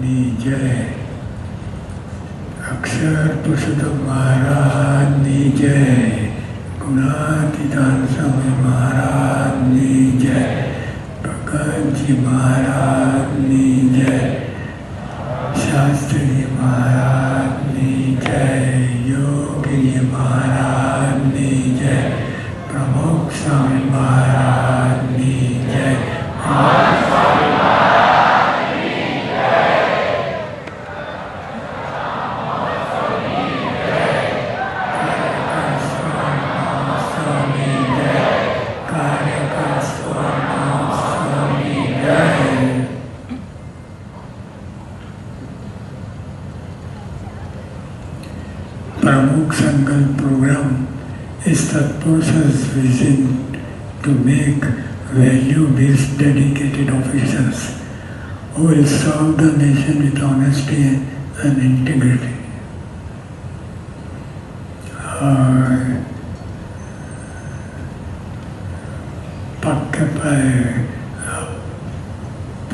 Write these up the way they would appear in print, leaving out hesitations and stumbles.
ની જય. અક્ષર પુરુષોત્તમ મહારાજની જય. ગુણાતીતાન સ્વામી મહારાજની જય. ભગતજી મહારાજની જય. શાસ્ત્રી મહારાજની જય. યોગીજી મહારાજની જય. પ્રમુખ સ્વામી મહારાજની જય. Pramukh Sankalp program is the process vision to make value-based dedicated officers who will serve the nation with honesty and integrity. पक्के पे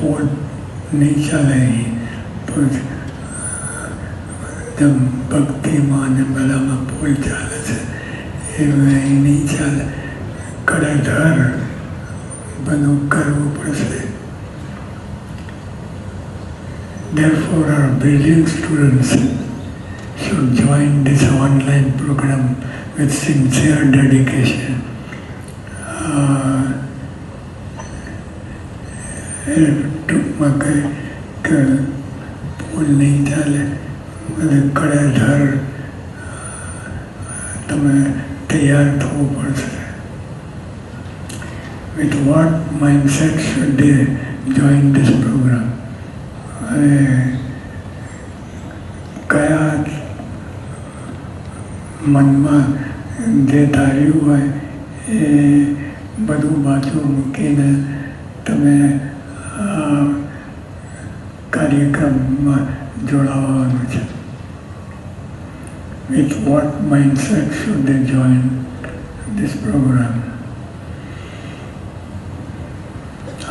पोट नहीं चले तो जब भक्ति माने बड़ा में पोल चाले से ये नहीं चले कड़े धर बनो करो पड़े. Therefore, our brilliant students should join this online program with sincere dedication. ટૂંકમાં કે ભૂલ નહીં ચાલે બધે કડે ધર તમે તૈયાર થવું પડશે. With what mindset should they join this program? કયા મનમાં જે ધાર્યું હોય એ બધું બાજુ મૂકીને તમે કાર્યક્રમમાં જોડાવાનું છે. With what mindset should they join this program?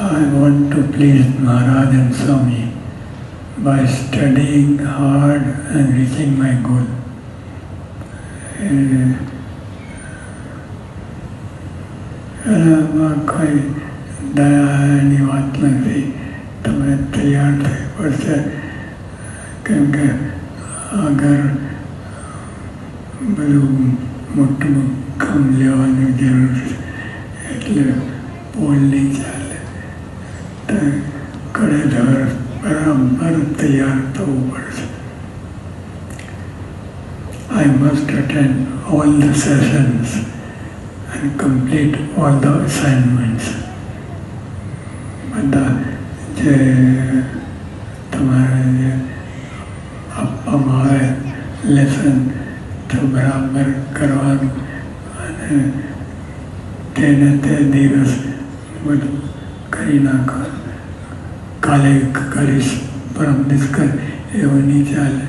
I want to please Maharaj and Swami by studying hard and reaching my goal. એમાં કોઈ દયાની વાત નથી. તમે તૈયાર થઈ પડશે કેમ કે આગળ બધું મોટું કામ લેવાની જરૂર છે એટલે પોલ નહીં ચાલે. કડેધર બરાબર તૈયાર થવું પડશે. I must attend all the sessions and complete all the assignments. બધા જે તમારે જે આપવામાં આવે લેસન તો બરાબર કરવાનું અને તેને તે દિવસ બધું કરી નાખવાનું. કાલે કરીશ પરમ દિવસ કર એવું નહીં ચાલે.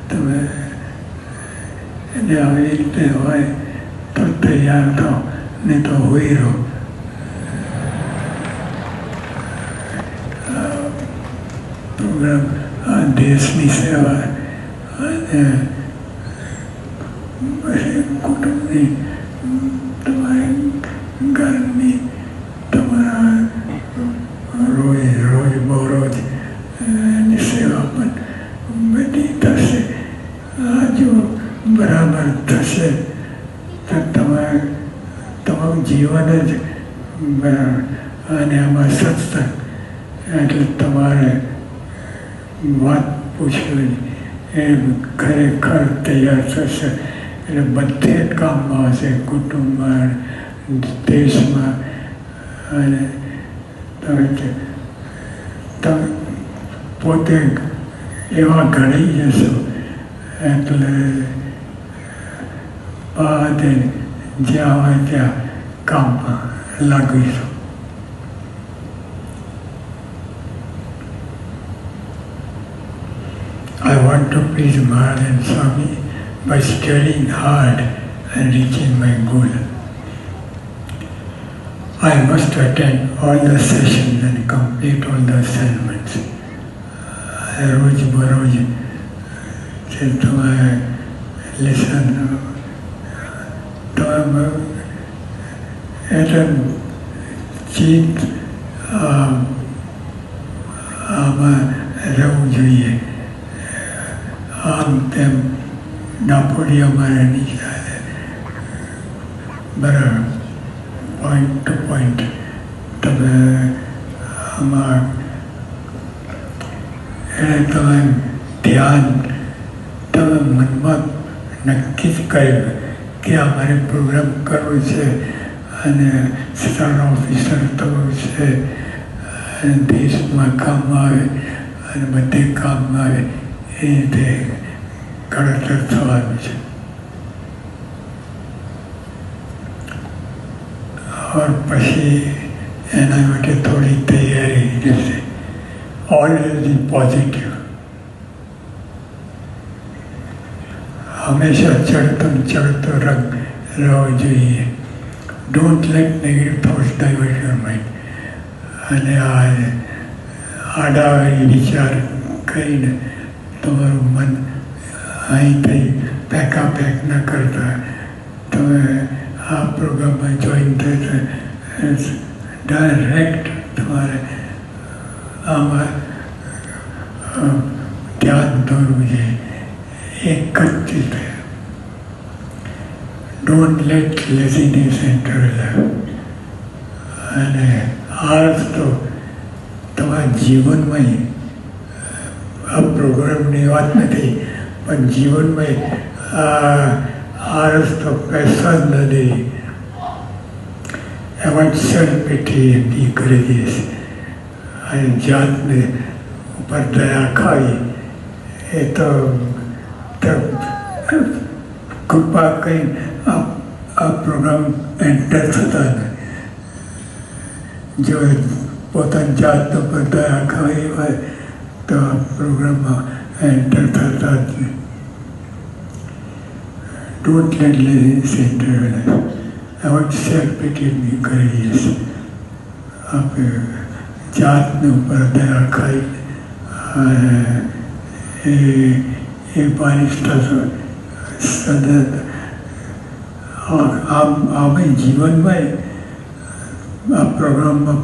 તમે એને આવી રીતે હોય તો તૈયાર થાવ ને તો હોઈ રહો. પ્રોગ્રામ આ દેશની સેવા અને કુટુંબની તમારી ઘરની તમારા રોજ બરોજ એની સેવા પણ બધી થશે. આ જો બરાબર થશે તો તમારું જીવન જ બરાબર. અને આમાં સત્સંગ એટલે તમારે વાત પૂછવી એ ખરેખર તૈયાર થશે એટલે બધે જ કામમાં હશે. કુટુંબમાં, દેશમાં અને તમે પોતે એવા ઘડી જશો એટલે બધે જ્યાં હોય ત્યાં કામમાં લાગીશું. I want to please Maharaj and Swami by studying hard and reaching my goal. I must attend all the sessions and complete all the assignments. રોજબરોજ જે તમારે લેસન તમે એટલે ચિત્ત આમાં રહેવું જોઈએ. આમ તેમ ડાપોડી અમારે નહીં ચાલે. બરાબર પોઈન્ટ ટુ પોઈન્ટ તમે આમાં એને તમે ધ્યાન તમે મનમાં નક્કી જ કર્યું કે અમારે પ્રોગ્રામ કરવો છે અને સ્ટાર ઓફિસર થવું છે અને દેશમાં કામમાં આવે અને બધે કામમાં આવે એ રીતે ઘડતર થવાનું છે. और પછી એના માટે થોડી તૈયારી રહેશે. ઓલવેઝ પોઝિટિવ, હંમેશા ચડતો રંગ રહેવો જોઈએ. Don't late negative thoughts divert your mind. અને આડાવાળી વિચાર કરીને તમારું મન અહીંથી પેક ન કરતા તમે આ પ્રોગ્રામમાં જોઈન થશે. ડાયરેક્ટ તમારે આમાં ધ્યાન દોરવું જોઈએ એક જ રીતે. Don't late laziness enter life. અને આળસ તો તમારા જીવનમાં આ પ્રોગ્રામની વાત નથી પણ જીવનમાં આળસ તો પૈસા જ નથી. એમાં જ સેલ્ફિટી એમની કરી દઈશ અને જાતને ઉપર દયા ખાઈ એ તો કૃપા કંઈ આ પ્રોગ્રામ એન્ટર થતા નથી. જો પોતાની જાતનો પર દયા ખાઈ હોય તો આ પ્રોગ્રામમાં એન્ટર થતા જ નહીં. Don't late laziness enter life. એમાં જ સેલ્ફિટી કરી દઈશ. આપણે જાતને ઉપર દયા ખાઈ એ પારિષ્ઠા સદત આમે જીવનમાં આ પ્રોગ્રામમાં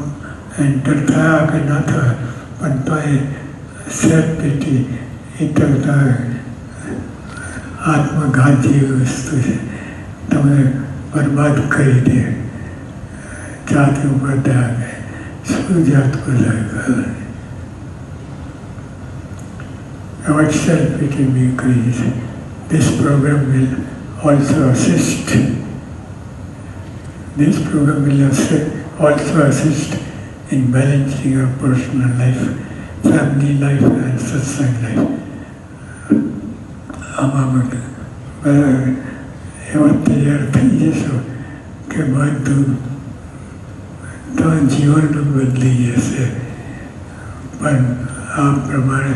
એન્ટર થયા કે ના થયા પણ તો એ સેલ્ફિટી એ તો આત્મઘાત જેવી વસ્તુ છે. તમે બરબાદ કરી દે. જાત ઉપર દયા શું જાત પર દયા. Our self-pity will increase. This program will also assist. This program will also assist in balancing your personal life, family life, and satsang life. એવા તૈયાર થઈ જશો કે બધું તમારા જીવન બદલી જશે. પણ આ પ્રમાણે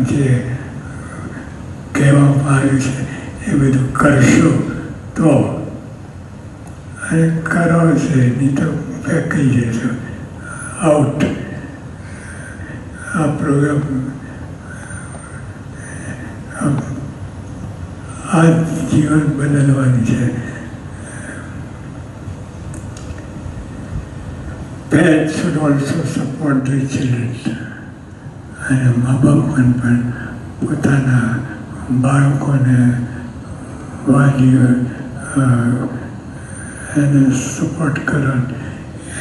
જે કહેવામાં આવ્યું છે એ બધું કરશો તો અને કરો છે નહીં તો ફેંકી જશો આઉટ. આ પ્રોગ્રામ આ જીવન બદલવાની છે. Parents should also support their children. અને મા બાપ પણ પોતાના બાળકોને વાલીઓ એને સપોર્ટ કરો,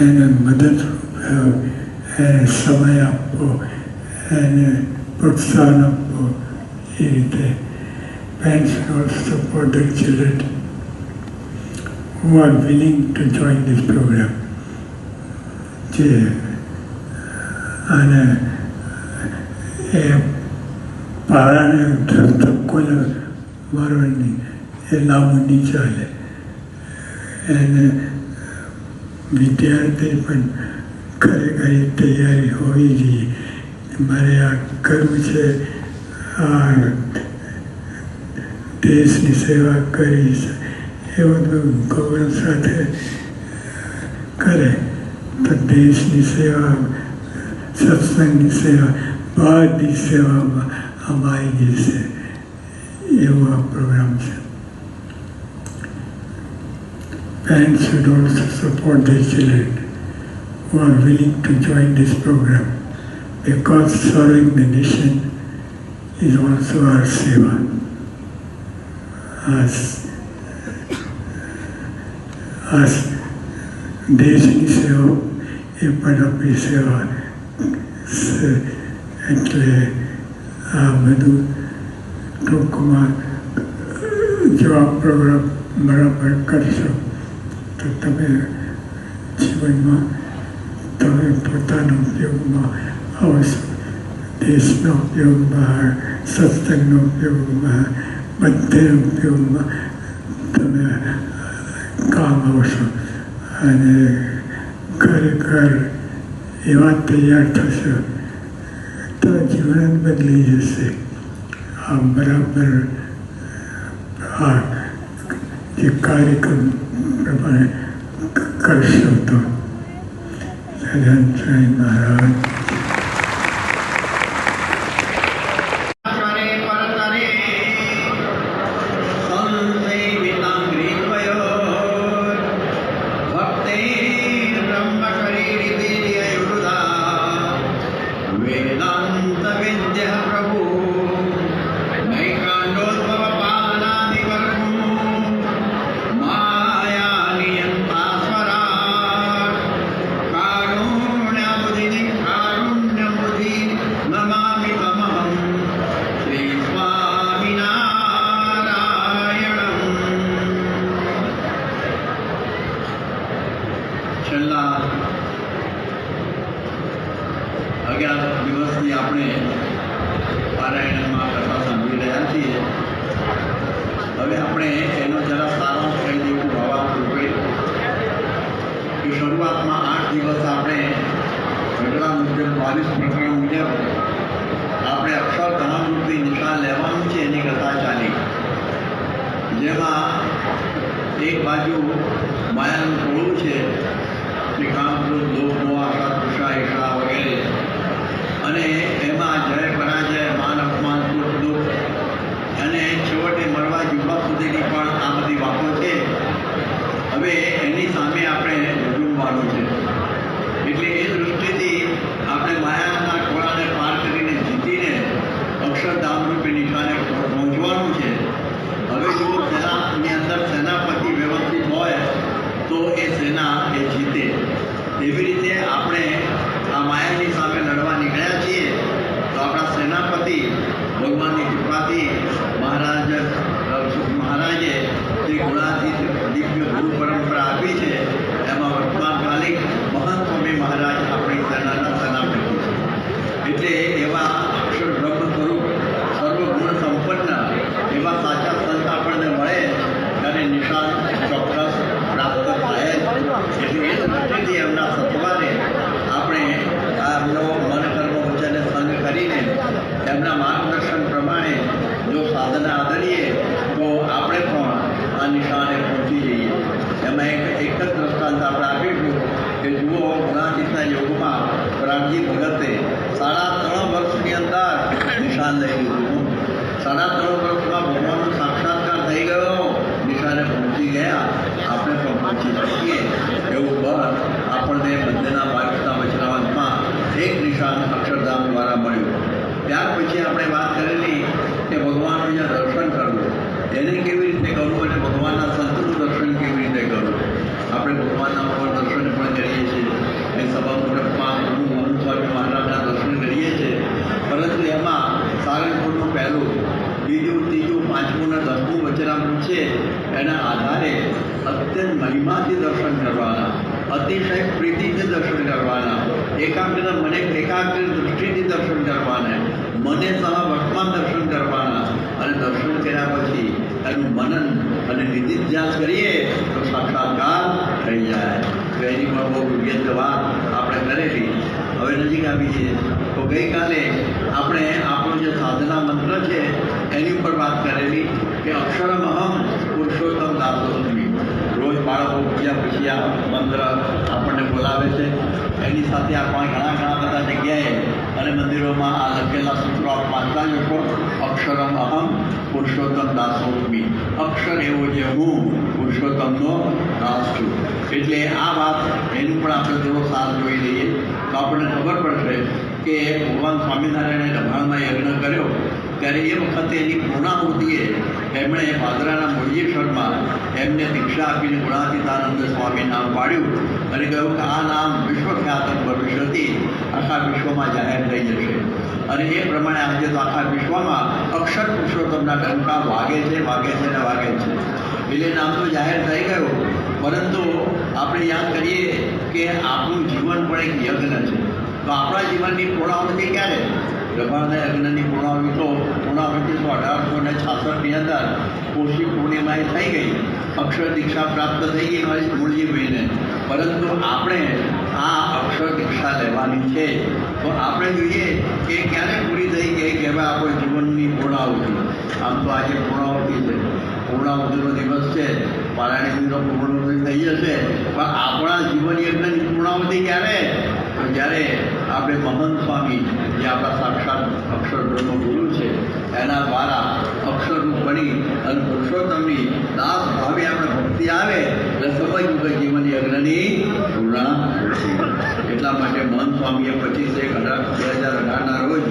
એને મદદરૂપ એને સમય આપવો, એને પ્રોત્સાહન આપવો. એ રીતે parents should also support their children who are willing to join this program. જે અને એ પારાને ધક્કો મારવાની એ લાંબુ નહીં ચાલે. એને વિદ્યાર્થી પણ ખરેખર તૈયારી હોવી જોઈએ. મારે આ કરવું છે, આ દેશની સેવા કરી છે, એ બધું ગૌરવ સાથે કરે તો દેશની સેવા, સત્સંગની સેવા બધી સેવામાં અમારી જશે એવો આ પ્રોગ્રામ છે. Parents should also support their children who are willing to join this program, because serving the nation is also our seva. As દેશની સેવા એ પણ આપણી સેવા છે. એટલે આ બધું ટૂંકમાં જો આ પ્રોગ્રામ બરાબર કરશો તો તમે જીવનમાં તમે પોતાના ઉપયોગમાં આવશો, દેશના ઉપયોગમાં, સત્સંગના ઉપયોગમાં, બધે ઉપયોગમાં તમે કામ આવશો અને ખરેખર એવા તૈયાર થશો તો જીવન બદલી જશે. આ બરાબર આ જે કાર્યક્રમ પ્રમાણે કરશો તો. સદન સ્વામી મહારાજ. છેલ્લા 11 દિવસથી આપણે પારાયણમાં કથા સાંભળી રહ્યા છીએ. હવે આપણે એનો જરા સારાંશ કહી દેવું ભાવારૂપે કે શરૂઆતમાં 8 દિવસ આપણે ઘટના મુજબ 22 પ્રકરણ મુજબ આપણે અક્ષરધામરૂપી નિશાન લેવાનું છે એની કથા ચાલી, જેમાં એક બાજુ માયાનું ટોળું છે કે કામ, ક્રોધ, લોભ, મોહ, આશા, તૃષા, ઈર્ષા વગેરે, અને એમાં જય પરાજય, માન અપમાન, સુખ દુઃખ અને છેવટે મરવા જીવવા સુધીની પણ આ બધી વાતો છે. હવે એની સામે આપણે ઝૂમવાનું છે. એટલે એ દૃષ્ટિથી આપણે માયાના ટોળાને પાર કરીને જીતીને અક્ષરધામરૂપી નિશાને પહોંચવાનું છે. હવે જો સેનાની અંદર સેનાપતિ વ્યવસ્થિત હોય તો એ સેના એ જીતે. એવી રીતે આપણે આ માયાની સામે લડવા નીકળ્યા છીએ તો આપણા સેનાપતિ ભગવાનની કૃપાથી મહારાજે જે ગુણાતીત દિવ્ય ગુરુ પરંપરા આપી છે એમાં વર્તમાનકાલિક મહંત સ્વામી મહારાજ આપણી સેનાના સેનાપતિ છે. એટલે એવા અક્ષર બ્રહ્મ સ્વરૂપ સર્વગુણ સંપન્ન એવા સાચા સંત આપણને મળે ત્યારે નિશાન ચોક્કસ પ્રાપ્ત થાય. એટલે એ દૃષ્ટિથી એમના સત્વાને આપણે એમનો મન કર્મ વચને સંગ કરીને એમના માર્ગદર્શન પ્રમાણે જો સાધના આદરીએ તો આપણે પણ આ નિશાને પહોંચી જઈએ. એમાં એક જ દ્રષ્ટાંત આપણે આપીશું કે જુઓ, ગુણાતીતના યોગમાં પ્રાણજી ભગતે 3.5 વર્ષની અંદર નિશાન લઈ લીધું. 3.5 વર્ષમાં ભગવાનનો સાક્ષાત્કાર થઈ ગયો, નિશાને પહોંચી ગયા. આપણે પણ પહોંચી શકીએ એવું બળ આપણને બંનેના માર્ગના વચનાવંતમાં એક નિશાન અક્ષરધામ દ્વારા મળ્યું. ત્યાર પછી આપણે વાત કરેલી કે ભગવાનનું જે દર્શન કરવું એને કેવી રીતે કરવું અને ભગવાનના સંતનું દર્શન કેવી રીતે કરવું. આપણે ભગવાનના ઉપર દર્શન પણ કરીએ છીએ. એ સભા મંડપમાં મહંત સ્વામી મહારાજના દર્શન કરીએ છીએ, પરંતુ એમાં સારંગપુરનું પહેલું, બીજું, ત્રીજું, 5મું અને 10મું વચનામૃત છે એના આધારે અત્યંત મહિમાથી દર્શન કરવાના, અતિશય પ્રીતિથી દર્શન કરવાના, એકાગ્ર મને એકાગ્ર દૃષ્ટિથી દર્શન કરવાના, મને સહ વર્તમાન દર્શન કરવાના. અને દર્શન કર્યા પછી એનું મનન અને નિધિધ્યાસ કરીએ તો સાક્ષાત્કાર થઈ જાય. તો એની પણ બહુ વિગત વાત આપણે કરેલી. હવે નજીક આવી છે તો ગઈકાલે આપણે આપણો જે સાધના મંત્ર છે એની ઉપર વાત કરેલી કે અક્ષરમહમ પુરુષોત્તમ દાસોસ્મી. રોજ બાળકો પૂજ્યા પછી આ મંત્ર આપણને બોલાવે છે. એની સાથે આપણે ઘણા બધા જગ્યાએ અને મંદિરોમાં આ લખેલા સૂત્રો આપ વાંચતા જશો. અક્ષરમ અહમ પુરુષોત્તમ દાસોસ્મી. અક્ષર એવો જે હું પુરુષોત્તમનો દાસ છું. એટલે આ વાત એનું પણ આપણે થોડો સાર જોઈ લઈએ તો આપણને ખબર પડશે કે ભગવાન સ્વામિનારાયણે દમણમાં યજ્ઞ કર્યો ત્યારે એ વખતે એની પૂર્ણાહુતિએ એમણે પાદરાના મૂળજીશ્વરમાં એમને દીક્ષા આપીને ગુણાતીતાનંદ સ્વામી નામ પાડ્યું અને કહ્યું કે આ નામ વિશ્વખ્યાતમ ભવિષ્યથી આખા વિશ્વમાં જાહેર થઈ જશે. અને એ પ્રમાણે આજે તો આખા વિશ્વમાં અક્ષર પુરુષોત્તમના ડંકા વાગે છે ને વાગે છે. એટલે નામ તો જાહેર થઈ ગયું, પરંતુ આપણે યાદ કરીએ કે આપણું જીવન પણ એક યજ્ઞ છે. તો આપણા જીવનની પૂર્ણાહુતિ ક્યારે? રબારના યજ્ઞની પૂર્ણાહુતિ તો 1866ની અંદર પોષી પૂર્ણિમાએ થઈ ગઈ. અક્ષર દીક્ષા પ્રાપ્ત થઈ ગઈ મારી મૂળજીભાઈને. પરંતુ આપણે આ અક્ષર દીક્ષા લેવાની છે તો આપણે જોઈએ કે ક્યારે પૂરી થઈ ગઈ કહેવાય આપણે જીવનની પૂર્ણાહુતિ. આમ તો આજે પૂર્ણાહુતિ છે, પૂર્ણાહુતિનો દિવસ છે, પારાયણનો પૂર્ણાહુતિ થઈ જશે, પણ આપણા જીવન યજ્ઞની પૂર્ણાહુતિ ક્યારે? તો જ્યારે આપણે મહંત સ્વામી જે આપણા સાક્ષાત અક્ષર બ્રહ્મ ગુરુ છે એના દ્વારા અક્ષરરૂપ બની અને પુરુષોત્તમની દાસ ભાવે આપણે ભક્તિ આવે એટલે સમજવું કે જીવન યજ્ઞની પૂર્ણાહુતિ. એટલા માટે મહંત સ્વામીએ 25/1/2018ના રોજ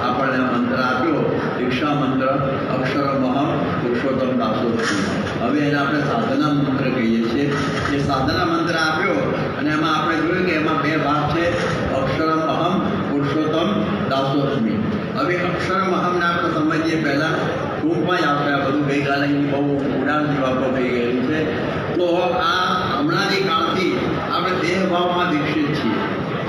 આપણને મંત્ર આપ્યો, દીક્ષા મંત્ર અક્ષરમહમ પુરુષોત્તમ દાસોસ્મી. હવે એને આપણે સાધના મંત્ર કહીએ છીએ. એ સાધના મંત્ર આપ્યો અને એમાં આપણે જોયું કે એમાં 2 ભાગ છે, અક્ષરમ અહમ પુરુષોત્તમ દાસોસ્મી. હવે અક્ષરમ અહમને આપણે સમજીએ પહેલાં ટૂંકમાં જ આપણે આ બધું ગઈકાલે બહુ ઉડાણથી વાતો થઈ ગયેલી છે. તો આ હમણાંની કાળથી આપણે દેહભાવમાં દીક્ષિત છીએ.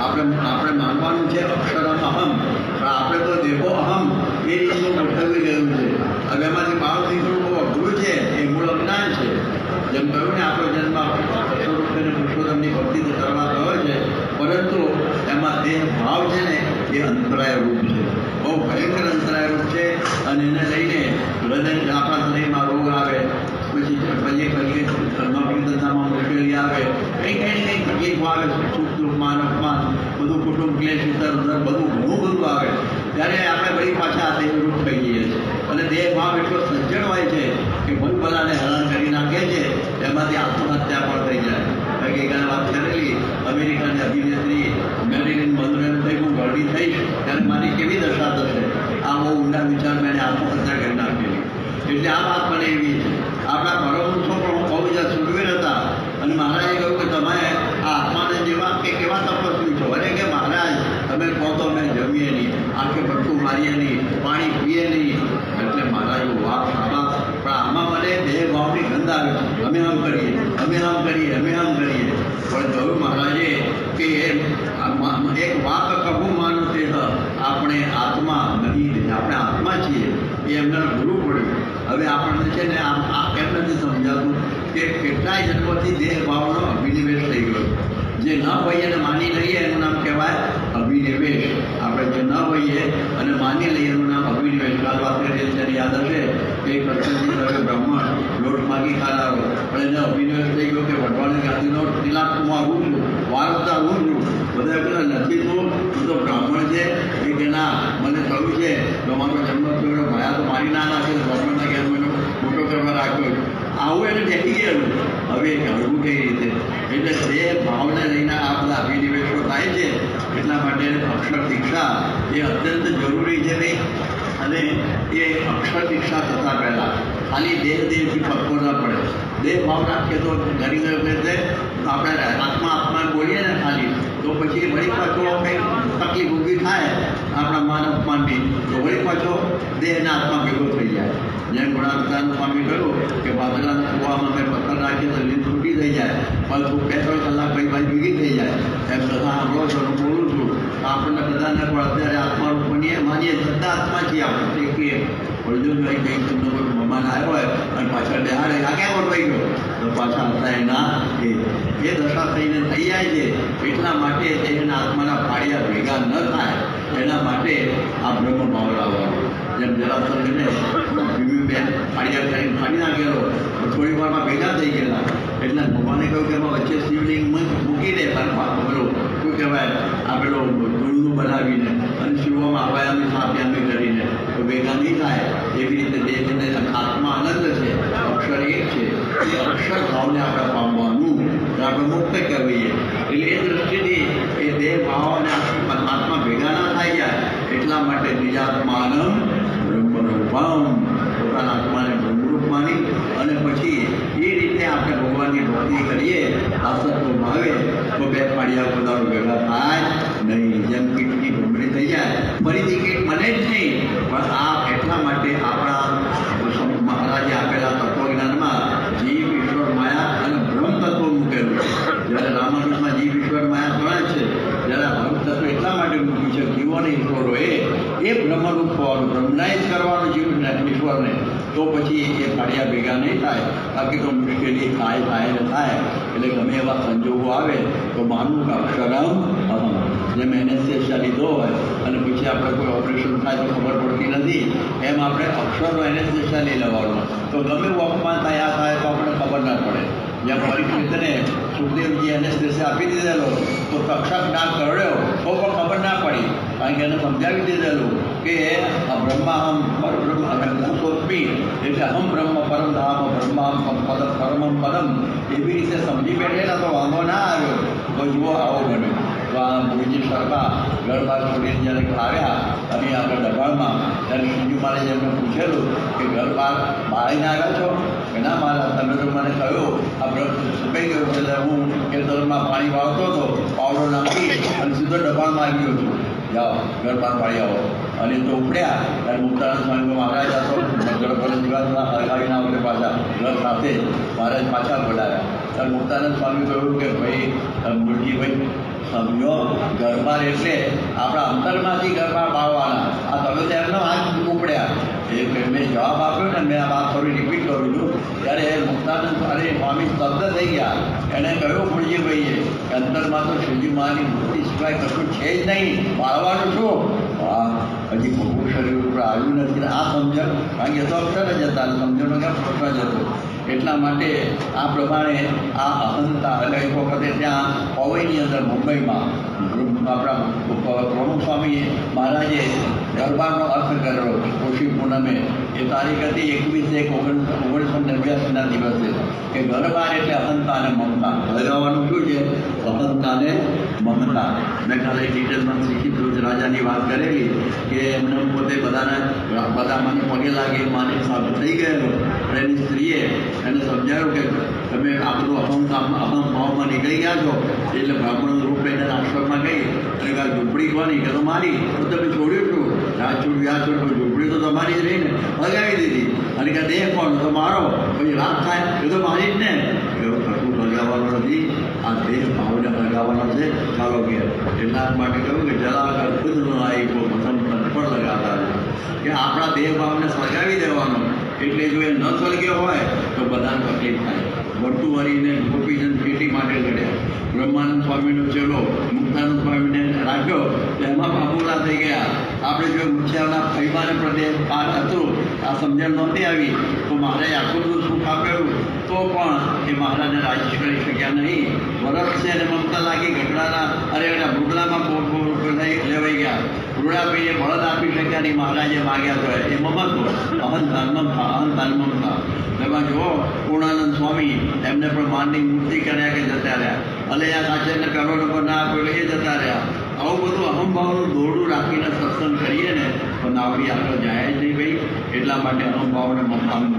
આપણે માનવાનું છે અક્ષરમ અહમ, પણ આપણે તો દેહો અહમ એ રીતનું ગોઠવી ગયું છે. હવે એમાંથી બહાર નીકળવું બહુ અઘરું છે, એ મૂળ અજ્ઞાન છે. જેમ કહ્યું ને આપણો જન્મ સ્વરૂપને પુરુષોત્તમની ભક્તિ કરવા ગયો છે, પરંતુ એમાં દેહ ભાવ છે ને એ અંતરાય રૂપ છે, બહુ ભયંકર અંતરાય રૂપ છે. અને એને લઈને હૃદય આપણા શરીરમાં રોગ આવે, પછી ધંધામાં મુશ્કેલી આવે, કંઈક તકલીફ આવે, સુખ દુઃખ માન અપમાન બધું, કુટુંબ ક્લેશ ઇતર ઉધર બધું ઘણું બધું આવે, ત્યારે આપણે વળી પાછા દેહરૂપ થઈ જઈએ છીએ. અને દેહ ભાવ એટલો સજ્જડ હોય છે કે ભૂલભલાને હેરાન કરી નાખે છે, એમાંથી આત્મહત્યા પણ થઈ જાય. ગઈકાલે વાત કરેલી અમેરિકાની અભિનેત્રી મેરિલિન મનરોને થઈ હું ગરડી થઈશ ત્યારે મારી કેવી દશા થશે, આ બહુ ઊંડા વિચાર મેં આત્મહત્યા કરી નાખેલી. એટલે આ વાત પણ એવી છે. આપણા પરમહંસો પણ બહુ બધા સુરવીર હતા અને મહારાજે કહ્યું કે તમે આ આત્માને જેવા કે કેવા તપસ્વી છો? અરે કે મહારાજ તમે કહો તો અમે જમીએ નહીં, આંખે ભઠ્ઠું મારીએ નહીં, પાણી પીએ નહીં. એટલે મહારાજ વાહ શાબાશ, પણ આમાં મને દેહ ભાવની ગંધ આવે છે, અમે આમ કરીએ. પણ કહ્યું મહારાજે કે એક વાક કહું માનું તે આપણે આત્મા નહીં, આપણે આત્મા છીએ, એ એમના ગુરુ પડ્યું. હવે આપણને છે ને આમ એમ નથી સમજાતું કે કેટલાય જન્મોથી દેહ ભાવનો અભિનિવેશ થઈ ગયો. જે ન હોઈએ અને માની લઈએ એનું નામ કહેવાય અભિનિવેશ. આપણે જે ન હોઈએ અને માની લઈએ એનું નામ અભિનિવેશ. કાલ વાત કરીએ ત્યારે યાદ હશે કે કૃષ્ણજી હવે બ્રાહ્મણ લોટ માગી ખાનારો, પણ એને અભિનિવેશ થઈ ગયો કે ભગવાને ગાંધીનો તિલાકમાં હું છું, વારસદાર હું છું. બધા પેલા નથી તું તો બ્રાહ્મણ છે કે ના, મને કહ્યું છે તો અમારો જન્મ થયો, ભયા તો મારી ના નાખે, બ્રાહ્મણના ઘેર મને મોટો કરવા રાખ્યો. આવું એને દેખી ગયેલું. હવે એ હળવું કઈ રીતે? એટલે તે ભાવને લઈને આ બધા અભિનિવેશો થાય છે. એટલા માટે અક્ષર દીક્ષા એ અત્યંત જરૂરી છે નહીં. અને એ અક્ષર દીક્ષા થતાં પહેલાં ખાલી દેહથી પક્કો ન પડે. દેહ ભાવ રાખીએ તો ઘણી વખતે આપણે આત્મા બોલીએ ને ખાલી, તો પછી વળી પાછો કંઈ તકલીફ ઊભી થાય આપણા માન અપમાનની, તો વળી પાછો દેહના આત્મા ભેગો થઈ જાય. જેમ ગુણાતીતાનંદ સ્વામી કહ્યું કે બાદલાના કૂવામાં અમે પથ્થર નાખીએ તો લીધ તૂટી થઈ જાય, પરંતુ 2-3 કલાક પછી ભેગી થઈ જાય. એમ બધા સાંભળો છો, હું બોલું છું, આપણને બધાને પણ અત્યારે આત્માનું બનીએ માનીએ, બધા આત્મા છીએ આપણે. શીખીએ અર્જુનભાઈ કંઈક તમને કોઈ મહેમાન આવ્યો હોય અને પાછળ બેહાડે આ ક્યાં વળવાઈ ગયો, તો પાછા હતા એના એ દશા થઈને થઈ જાય છે. એટલા માટે એના આત્માના ફાળિયા ભેગા ન થાય એના માટે આ બ્રહ્મ ભાવ લાવવાનો. જેમ જરાસંઘને બેન ફાળિયા કરીને ફાડી નાખેલો, થોડી વારમાં ભેગા થઈ ગયેલા. એટલે ભગવાને કહ્યું કે એમાં વચ્ચે શિવલિંગ મૂકી દે, પેલો શું કહેવાય આ પેલો ધૂળનું બનાવીને, અને શિવો એટલા માટે નિજાત્માનમ બ્રહ્મરૂપમ, પોતાના આત્માને બ્રહ્મરૂપ માની અને પછી એ રીતે આપણે ભગવાનની ભક્તિ કરીએ, આસક્તો ભાવે તો બે પાડિયા પદાર્થો ભેગા થાય નહીં. જેમ કીટની ભૂમરી થઈ જાય ફરીથી કીટ બને જ નહીં. પણ આ એટલા માટે આપણા મહારાજે આપેલા તત્વજ્ઞાનમાં જીવ, ઈશ્વર, માયા અને બ્રહ્મ તત્વ મૂકેલું છે. જ્યારે રામાયણમાં જીવ, ઈશ્વર, માયા ત્રણ છે, જ્યારે બ્રહ્મ તત્વ એટલા માટે મૂક્યું છે જીવો અને ઈશ્વરો એ બ્રહ્મરૂપ હોવાનું, બ્રહ્મનાય જ કરવાનું જીવ ઈશ્વરને. તો પછી એ પાડિયા ભેગા નહીં થાય. બાકી તો મુશ્કેલી થાય ને થાય. એટલે ગમે એવા સંજોગો આવે તો માનવું કે અક્ષરમ અહમ. જેમ એનેસ્થેસિયા લીધો હોય અને પછી આપણે કોઈ ઓપરેશન થાય તો ખબર પડતી નથી, એમ આપણે અક્ષરનો એનેસ્થેસિયા લઈ લેવાનો. તો ગમે એવું અપમાન થાય આ થાય તો આપણે ખબર ના પડે. જેમ પરીક્ષિતને સુખદેવજી એનેસ્થેસિયા આપી દીધેલો તો તક્ષક ના કરડ્યો તો પણ ખબર ના પડી, કારણ કે એને સમજાવી દીધેલું કે બ્રહ્માહમ પરબ્રહ્મ અનંતોસ્મી, એટલે અહમ બ્રહ્મ પરમ ધામ બ્રહ્માહમ પદ પરમમ પદમ. એવી રીતે સમજી બેઠેલા તો વાંધો ના આવ્યો. તો જુઓ આવો બન્યો. તો આ ગુરુજી શર્મા ગરબા છોડીને જ્યારે આવ્યા અને આપણે દબાણમાં, ત્યારે શ્રીજી મહારાજે એમને પૂછેલું કે ગરબા બાળીને આવ્યા છો કે ના મારા, તમે તો મને કહ્યું આ બ્રહ્મ સુકાઈ ગયું છે, એટલે હું ખેતરમાં પાણી વાળતો હતો, પાવડો નાખી અને સીધો દબાણમાં આવી ગયો છું, જાઓ ગરબા પાડી આવો. અને તો ઉપડ્યા ત્યારે મુક્તાનંદ સ્વામી મહારાજ હતો ગરબા દિવસમાં હળગાવીને આવડે પાછા ઘર સાથે મહારાજ પાછા બોલાવ્યા. ત્યારે મુક્તાનંદ સ્વામી કહ્યું કે ભાઈ મૂળજીભાઈ સમજો, ગરબા એટલે આપણા અંતરમાંથી ગરબા બાળવાના. આ તમે તો એમનો હાથ ઉપડ્યા. એ મેં જવાબ આપ્યો ને, મેં આ વાત થોડી રિપીટ કરું છું. ત્યારે મુક્તાનંદ સ્વામી સ્તબ્ધ થઈ ગયા. એણે કહ્યું મૂળજીભાઈએ કે અંતરમાં તો શ્રીજી મહારાજની મૂર્તિ સિવાય કશું છે જ નહીં, બાળવાનું શું? હજી ભગવું શરીર ઉપર આવ્યું નથી ને આ સમજણ, કારણ કે એ તો અક્ષર જ હતા, સમજણનો ક્યાં પ્રશ્ન જ હતો. એટલા માટે આ પ્રમાણે આ અહંતા, એટલે એક વખતે ત્યાં પવઈની અંદર મુંબઈમાં આપણા પ્રમુખ સ્વામી મહારાજે ગરબાનો અર્થ કરેલો કોશી પૂનમે. એ તારીખ હતી 21/1/1989ના દિવસે કે ગરબા એટલે અહંતા અને મમતા. લગાવવાનું શું છે? અહંતા ને મમતા. મેં કાલે ડિટેલમાં શીખી રાજાની વાત કરેલી કે એમને પોતે બધા મને પગે લાગે માની સાબુ થઈ ગયેલો. અને એની સ્ત્રીએ એને સમજાવ્યું કે તમે આપણું અહંભાવમાં નીકળી ગયા છો, એટલે બ્રાહ્મણ રૂપ લઈને આશ્રમમાં ગઈ અને કાલ ઝૂંપડી કોની કે તો મારી, તો તમે છોડ્યું છું છોડ્યું ઝૂંપડી તો તમારી જ રહી ને, લગાવી દીધી. અને કે દેહ કોણ? તો મારો. પછી રાત થાય એ તો મારી જ ને. એવું કશું લગાવવાનું નથી, આ દેહ ભાવને લગાવવાનો છે. ચાલો કે એટલા માટે કહ્યું કે જલાકર ખુદનો આવી પ્રથમ પણ લગાવતા કે આપણા દેહ ભાવને સળગાવી દેવાનો. એટલે જો એ ન સળગ્યો હોય તો બધાને તકલીફ થાય. વર્તુવારીને ગોપીચંદ પેટી માટે લડ્યા. બ્રહ્માનંદ સ્વામીનો ચેલો મુક્તાનંદ સ્વામીને રાખ્યો તો એમાં બાબુલા થઈ ગયા. આપણે જો મુખ્યાના ફૈમાને પ્રદેશ પાર હતું, આ સમજણ નહોતી આવી તો મહારાજ આખું બધું સુખ આપેલું તો પણ એ મહારાજને રાજી કરી શક્યા નહીં. વરસ છે અને મમતા લાગી ઘટડાના એના ભૂગલામાં લેવાઈ ગયા. રૂડાભાઈએ બળદ આપી શક્યા નહીં, મહારાજે માગ્યા તો એ મમત્વ, અહંતાન મમતા. એમાં જુઓ પૂર્ણાનંદ સ્વામી એમને પણ માનની મૂર્તિ કર્યા કે જતા રહ્યા. અલૈયા સાચેને કરોડ પર ના આપ્યો એ જતા રહ્યા. આવું બધું અહંભાવનું દોરડું રાખીને સત્સંગ કરીએ ને તો નાવડી આગળ જાય જ નહીં ભાઈ. એટલા માટે અહંભાવને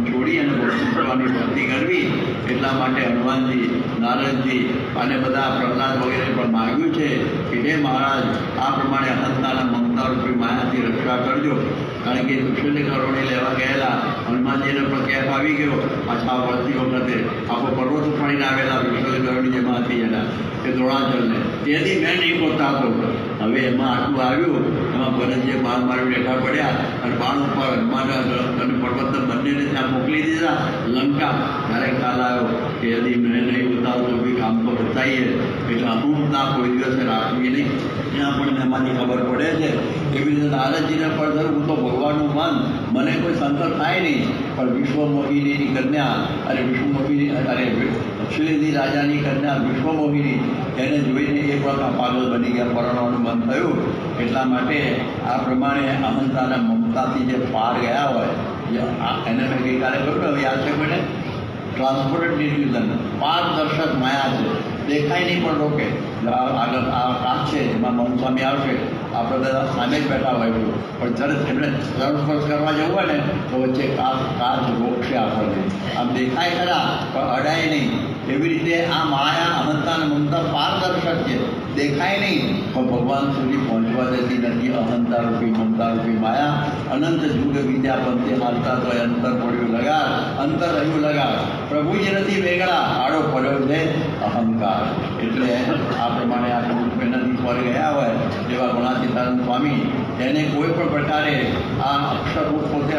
છોડી અને ભગવાનની ભક્તિ કરવી. એટલા માટે હનુમાનજી, નારદજી અને બધા પ્રહલાદ વગેરે પણ માગ્યું છે કે હે મહારાજ આ પ્રમાણે અહંતાના મમતા રૂપી માયાથી રક્ષા કરજો. કારણ કે ઋષિને કરોડે લેવા ગયેલા હનુમાનજીને પણ કેફ આવી ગયો. પાછા વળતી વખતે આખો પર્વત ઉપાડીને આવેલા ઋષિ કરોડની જેમાં હતી એના કે દ્રોણાચલને, તેથી મેં નહીં પહોંચતા હતો. હવે એમાં આટલું આવ્યું, એમાં ભરતજીએ બાણ મારી બેઠા પડ્યા અને બાણ ઉપર હનુમાન અને પર્વતને બંનેને ત્યાં મોકલી દીધા લંકા. ત્યારે ખ્યાલ આવ્યો કે યદી મેં નહીં ઉતારતો બી કામ તો બતાવીએ. એટલે અમુકતા કોઈ દિવસે રાખવી નહીં. ત્યાં પણ એમાંથી ખબર પડે છે. એવી રીતે નારદજીને પણ થયું હું તો ભગવાનનું મન, મને કોઈ સંકટ થાય નહીં. પણ વિશ્વમોહિનીની કન્યા અને શ્રીનિધિ રાજાની કન્યા વિશ્વમોહિની એને જોઈને એ પણ પાગલ બની ગયા, પરણવાનું મન થયું. એટલા માટે આ પ્રમાણે અહંતાના મમતાથી જે પાર ગયા હોય એને મેં ગઈકાલે કહ્યું હવે યાદ છે મને ટ્રાન્સપરન્ટ ડિલ્યુઝન, પારદર્શક માયા છે, દેખાય નહીં પણ રોકે. આગળ આ કાચ છે એમાં મન સ્વામી આવશે, આપણે બધા સામે જ બેઠા હોય પણ જ્યારે એમને સ્પર્શ કરવા જવું હોય ને તો વચ્ચે કાચ રોકશે આપણને. આમ દેખાય ખરા પણ અડાય નહીં. એવી રીતે આ માયા અહંતા અને મમતા પારદર્શક છે, દેખાય નહીં પણ ભગવાન સુધી પહોંચવા દેતી નથી. અહંતા રૂપી મમતા રૂપી માયા અનંત યુગ વિદ્યા પંથે હાલતા તો અંતર પડ્યું લગાડ, અંતર રહ્યું લગાડ. પ્રભુજી નથી વેગળા, આડો પડ્યો છે અહંકાર. એટલે આ પ્રમાણે આ નદી પર ગયા હોય એવા ગુણાતીતાનંદ સ્વામી એને કોઈ પણ પ્રકારે આ અક્ષર પોતે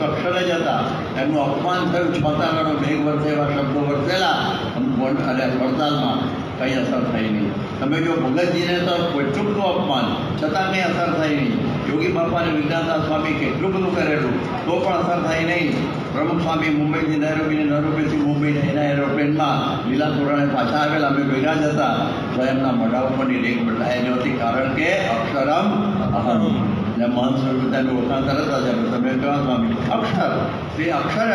અક્ષર જ હતા, એમનું અપમાન થયું. છોતાનો મેઘ વર્ષે એવા શબ્દો વરસેલા અને વરસાદમાં કંઈ અસર થઈ નહીં. તમે જો ભગતજીને તો કેટલું બધું અપમાન છતાં કંઈ અસર થઈ નહીં. યોગી બાપાને વિજ્ઞાનદાસ સ્વામી કેટલું બધું કરેલું તો પણ અસર થઈ નહીં. પ્રમુખ સ્વામી મુંબઈથી નૈરોબીથી મુંબઈ એના એરોપ્લેનમાં લીલા તોરણે પાછા આવેલા, અમે ભેગા જ હતા. તો એમના મોઢા ઉપરની રેખ બદલાયેલી હતી, કારણ કે અક્ષરમ અહમ. મહંત સ્વરૂપતાનું ઓળખાણ તરત જ તમે કહો સ્વામી અક્ષર, એ અક્ષર.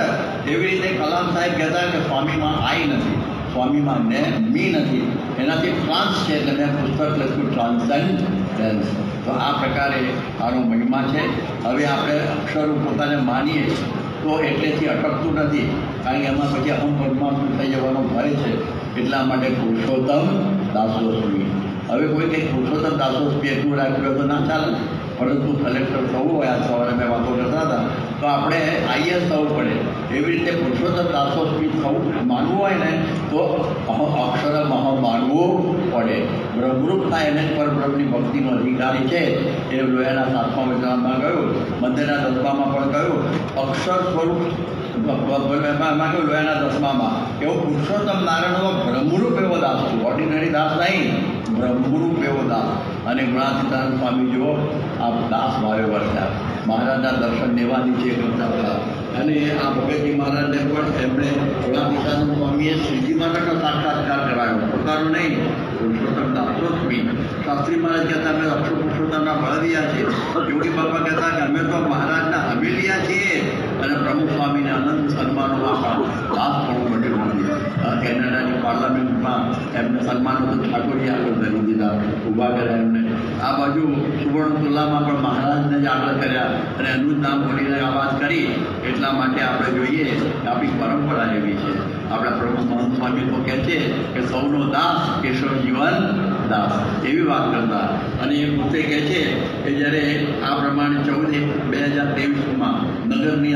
એવી રીતે કલામ સાહેબ કહેતા કે સ્વામીમાં આઈ નથી, સ્વામીમાં ને મી નથી, એનાથી ટ્રાન્સ છે. તમે પુસ્તક લખ્યું ટ્રાન્સેન્ડન્સ. તો આ પ્રકારે આનો મહિમા છે. હવે આપણે અક્ષરો પોતાને માનીએ તો એટલેથી અટકતું નથી, કારણ કે એમાં પછી અહમ પરમાત્મા થઈ જવાનો ભય છે. એટલા માટે પુરુષોત્તમ દાસોસ્મી. હવે કોઈ કંઈક પુરુષોત્તમ દાસોસ્મી એટલું રાખ્યું તો ના ચાલે, પરંતુ કલેક્ટર થવું હોય, આ સવારે મેં વાતો કરતા હતા, તો આપણે આઈએસ થવું પડે. એવી રીતે પુરુષોત્તમ દાસોસ્મી થવું માનવું હોય ને તો અક્ષરમ અહમ માનવું પડે. બ્રહ્મરૂપ થાય એને જ પરબ્રહ્મની ભક્તિનો અધિકારી છે. એ લોયાના 7મા વચનમાં કહ્યું, મંદિરના 10મામાં પણ કહ્યું. અક્ષર સ્વરૂપ એમાં કહ્યું લોયાના 10મામાં એવો પુરુષોત્તમ નારાયણનો બ્રહ્મરૂપ એવો દાસ છું, ઓર્ડિનરી દાસ નહીં, બ્રહ્મરૂપ એવો દાસ. અને ગુણાતીતાનંદ સ્વામી જુઓ આ દાસ ભાવે વર્ત્યા, મહારાજના દર્શન લેવાની છે કરતા હતા. અને આ ભગતજી મહારાજને પણ એમણે ગુણાતીતાનંદ સ્વામીએ શ્રીજી મહારાજનો સાક્ષાત્કાર કરાયો, પોતાનો નહીં, પુરુષોત્તમ દાસોસ્મી. શાસ્ત્રી મહારાજ કહેતા અમે અક્ષર પુરુષોત્તમના બળદિયા છીએ. યોગી બાપા કહેતા કે અમે તો મહારાજના હવેલિયા છીએ. અને પ્રમુખ સ્વામીને અનંત સન્માનો આપણા દાસ પણ મળ્યું નથી. કેનેડાની પાર્લામેન્ટમાં એમને સન્માનો તો ઠાકોરજી આગળ ધરી દીધા, ઊભા કર્યા એમને. આ બાજુ સુવર્ણતુલામાં પણ મહારાજને જ આગળ કર્યા અને એનું જ નામ બોલીને આવાજ કરી. એટલા માટે આપણે જોઈએ કે આપણી પરંપરા એવી છે. આપણા પ્રભુ મહંત સ્વામી તો કહે છે કે સૌનો દાસ કેશવ જીવન દાસ, એવી વાત કરતા. અને એ પોતે કહે છે કે જ્યારે આ પ્રમાણે 14/2023માં નગરની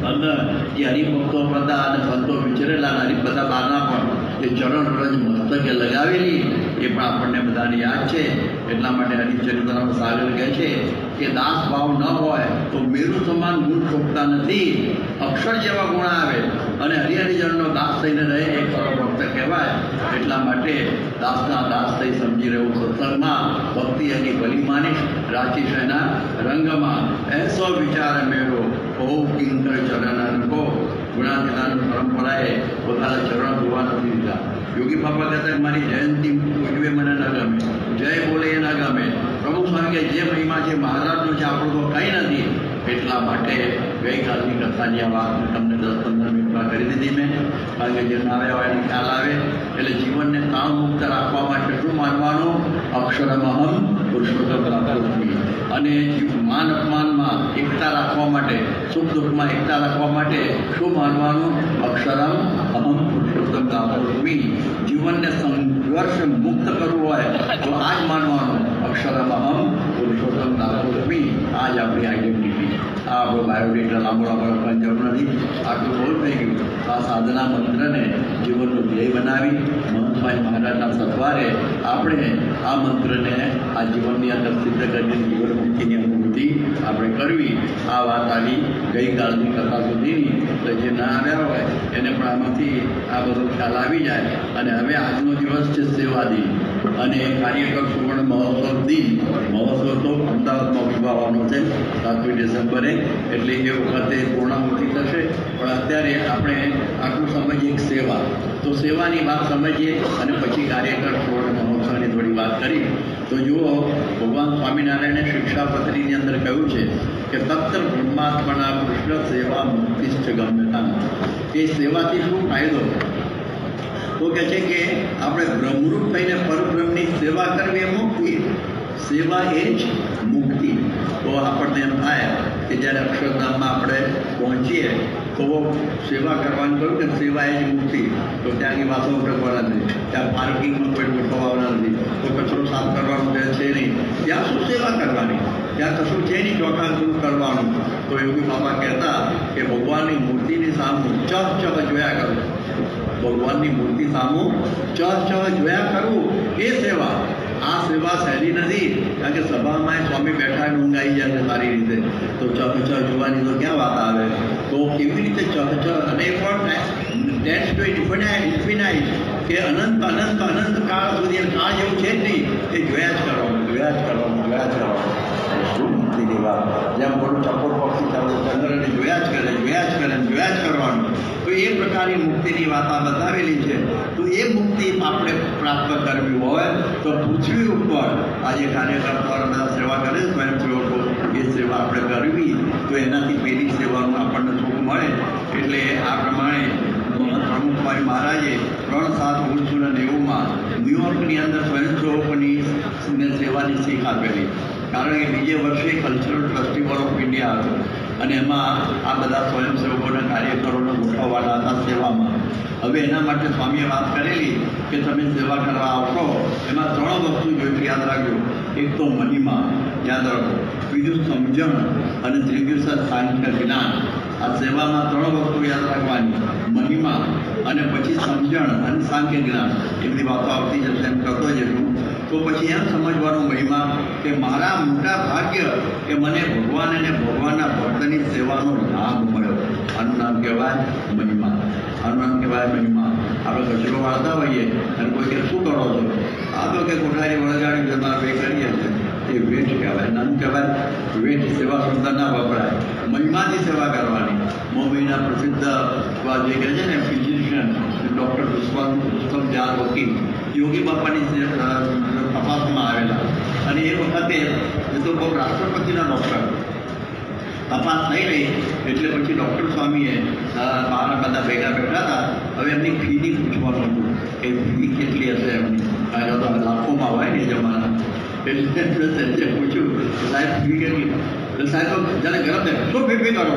અંદર જે હરિભક્તો બધા અને સંતો વિચરેલા, બધા બહારના પણ એ ચરણ રજ મસ્તકે લગાવેલી એ પણ આપણને બધાને યાદ છે. એટલા માટે હરિચરિત્રનો સાગર કહે છે કે દાસ ભાવ ન હોય તો મેરુ સમાન ગુણ શોધતા નથી. અક્ષર જેવા ગુણ આવે અને હરિહરિજનનો દાસ થઈને રહે એ ખરો ભક્ત કહેવાય. એટલા માટે દાસના દાસ થઈ સમજી રહેવું સત્સંગમાં, ભક્તિ એની ભલી માનીશ રાચીશ એના રંગમાં. એસો વિચાર મેળો ઓ કિંકર ચરણ રંગો. ગુણાતીતાનંદ પરંપરાએ પોતાના ચરણ ધોવા નથી દીધા. યોગી બાપા કહેતા મારી જયંતિ ઉજવે મને ન ગમે, જય બોલે એ ન ગમે. પ્રમુખ સ્વામી કે જે મહિમા છે મહારાજનો છે, આપણું તો કંઈ નથી. એટલા માટે ગઈકાલની કથાની આ વાત તમને 10-15 મિનિટમાં કરી દીધી મેં, કારણ કે જે ના આવ્યા હોય એને ખ્યાલ આવે. એટલે જીવનને કામમુક્ત રાખવા માટે શું માનવાનું? અક્ષરમહમ પુરુષોત્તમ દાસોસ્મી. અને માન અપમાનમાં એકતા રાખવા માટે, સુખ દુઃખમાં એકતા રાખવા માટે શું માનવાનું? અક્ષરમ અહમ પુરુષોત્તમ દાસોસ્મી. જીવનને સંઘર્ષ મુક્ત કરવું હોય તો આ જ માનવાનું, અક્ષરમ અહમ પુરુષોત્તમ દાસોસ્મી. આ જ આપણી આઈડેન્ટિટી. આ આપણો બાયોડેટા લાંબો રાખવાની જરૂર નથી. આટલું બહુ થઈ ગયું. આ સાધના મંત્રને જીવનનું ધ્યેય બનાવી મહંતભાઈ મહારાજના સથવારે આપણે આ મંત્રને આ જીવનની અંદર સિદ્ધ કરીને જીવન મુક્તિની અનુભૂતિ આપણે કરવી. આ વાત આવી ગઈકાલની કથા સુધીની. એટલે જે ના આવ્યા હોય એને પણ આમાંથી આ બધો ખ્યાલ આવી જાય. અને હવે આજનો દિવસ છે સેવા દિન અને કાર્યકર સુવર્ણ મહોત્સવ દિન. મહોત્સવ તો અમદાવાદમાં ઉજવવાનો છે 7મી ડિસેમ્બરે, એટલે એ વખતે પૂર્ણાહુતિ થશે. પણ અત્યારે આપણે આટલું સમજીએ એક સેવા, તો સેવાની વાત સમજીએ અને પછી કાર્યકર સુવર્ણ મહોત્સવની થોડી વાત કરી. તો જુઓ, ભગવાન સ્વામિનારાયણે શિક્ષાપત્રીની અંદર કહ્યું છે કે તત્ર બ્રહ્માત્મના કૃષ્ણ સેવા મુક્તિશ્ચ ગમ્યતા. એ સેવાથી શું ફાયદો? તો કહે છે કે આપણે બ્રહ્મરૂપ થઈને પરબ્રહ્મની સેવા કરવી એ મુક્તિ. સેવા એ જ મુક્તિ. તો આપણને એમ થાય કે જ્યારે અક્ષરધામમાં આપણે પહોંચીએ તો સેવા કરવાનું કહ્યું કે સેવા એ જ મુક્તિ. તો ત્યાંની વાતો કરવાના નથી, ત્યાં પાર્કિંગમાં કોઈ ગોઠવવાના નથી, તો કચરો સાફ કરવાનું ત્યાં છે નહીં, ત્યાં શું સેવા કરવાની, ત્યાં કશું છે નહીં ચોખા શું કરવાનું. તો યોગી બાબા કહેતા કે ભગવાનની મૂર્તિની સામે ચહ જોયા કરું, ભગવાનની મૂર્તિ સામુ ચહ જોયા કરવું એ સેવા. આ સેવા સહેલી નથી, કારણ કે સભામાં સ્વામી બેઠા ઊંઘ આવી જાય સારી રીતે, તો ચહ જોવાની તો ક્યાં વાત આવે. તો કેવી રીતે ચહ અને પણ ડેટ્સ ટુ ઇન્ફિનાઇટ કે અનંત કાળ સુધી, કાળ જેવું છે જ નહીં, એ જોયા જ કરવાનું. શું મુક્તિની વાત, જેમ બોલું ચકોર પક્ષી ચંદ્રને જોયા જ કરવાનું. તો એ પ્રકારની મુક્તિની વાત આ બતાવેલી છે. તો એ મુક્તિ આપણે પ્રાપ્ત કરવી હોય તો પૃથ્વી ઉપર આજે કાર્યકર્તાઓ બધા સેવા કરે, સ્વયંસેવકો, એ સેવા આપણે કરવી તો એનાથી પેલી સેવાનું આપણને સુખ મળે. એટલે આ પ્રમાણે પ્રમુખભાઈ મહારાજે 3/7/1990 ન્યુયોર્કની અંદર સ્વયંસેવકોની સેવાની શીખ આપેલી. કારણ કે બીજે વર્ષે કલ્ચરલ ફેસ્ટિવલ ઓફ ઇન્ડિયા હતો અને એમાં આ બધા સ્વયંસેવકોના કાર્યકરોને ગોઠવવાના હતા સેવામાં. હવે એના માટે સ્વામીએ વાત કરેલી કે તમે સેવા કરવા આવશો એમાં 3 વસ્તુ જોઈશે, યાદ રાખજો. એક તો મહિમા યાદ રાખો, બીજું સમજણ અને ત્રીજું સાંખ્ય જ્ઞાન. આ સેવામાં 3 વસ્તુ યાદ રાખવાની, મહિમા અને પછી સમજણ અને સાંખ્ય જ્ઞાન. એ બધી વાતો આવતી જશે એમ કરતો જશું. તો પછી એમ સમજવાનું મહિમા કે મારા મોટા ભાગ્ય કે મને ભગવાન અને ભગવાનના ભક્તની સેવાનો લાભ મળ્યો. આનું નામ કહેવાય મહિમા. આપણે કચરો વાળતા હોઈએ અને કોઈ કે શું કરો છો, આ તો કે કોઠારી વળગાડી જમા બે કરીએ છીએ, એ વેઠ કહેવાય. નામ કહેવાય વેઠ. સેવા શબ્દ ના વપરાય, મહિમાથી સેવા કરવાની. મુંબઈના પ્રસિદ્ધ જે કહે છે ને ફિઝિશિયન ડૉક્ટર પુષ્પમ જાર વકીલ યોગી બાપાની તપાસમાં આવેલા, અને એ વખતે એ તો બહુ રાષ્ટ્રપતિના ડૉક્ટર તપાસ થઈ રહી. એટલે પછી ડૉક્ટર સ્વામીએ બહાર બધા ભેગા બેઠા હતા. હવે એમની ફીની પૂછવાનું હતું કે ફી કેટલી હશે એમની, કારણ તો લાખોમાં હોય ને એ જમાના. એટલે પૂછ્યું સાહેબ ફી કેટલી, એટલે સાહેબ તો જ્યારે ગરમ થાય શું ફી કરો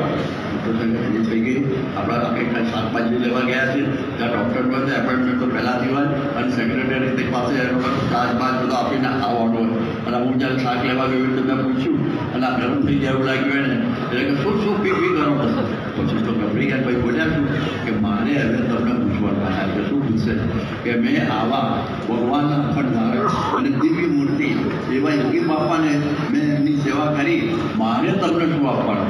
થઈ ગઈ. આપણા કંઈક શાકભાજી લેવા ગયા છે, ત્યાં ડૉક્ટર પાસે એપોઇન્ટમેન્ટ તો પહેલાંથી હોય અને સેક્રેટરી પાસે એનો ચાર્જ બધો આપીને આવવાનો હોય. અને હું જ્યારે શાક લેવા ગયું તો મેં પૂછ્યું અને આ ગરમ થઈ જાય એવું લાગ્યું ને, એટલે કે શું ફી કરો પડશે. પછી તો ગભરી ગયા, ભાઈ બોલ્યા છું કે મારે હવે તમને પૂછવાનું થાય કે શું પૂછશે કે મેં આવા ભગવાનના અખંડ ધારક અને દિવ્ય મૂર્તિ એવા યોગી બાપાને મેં એમની સેવા કરી, મારે તમને શું આપવાનું?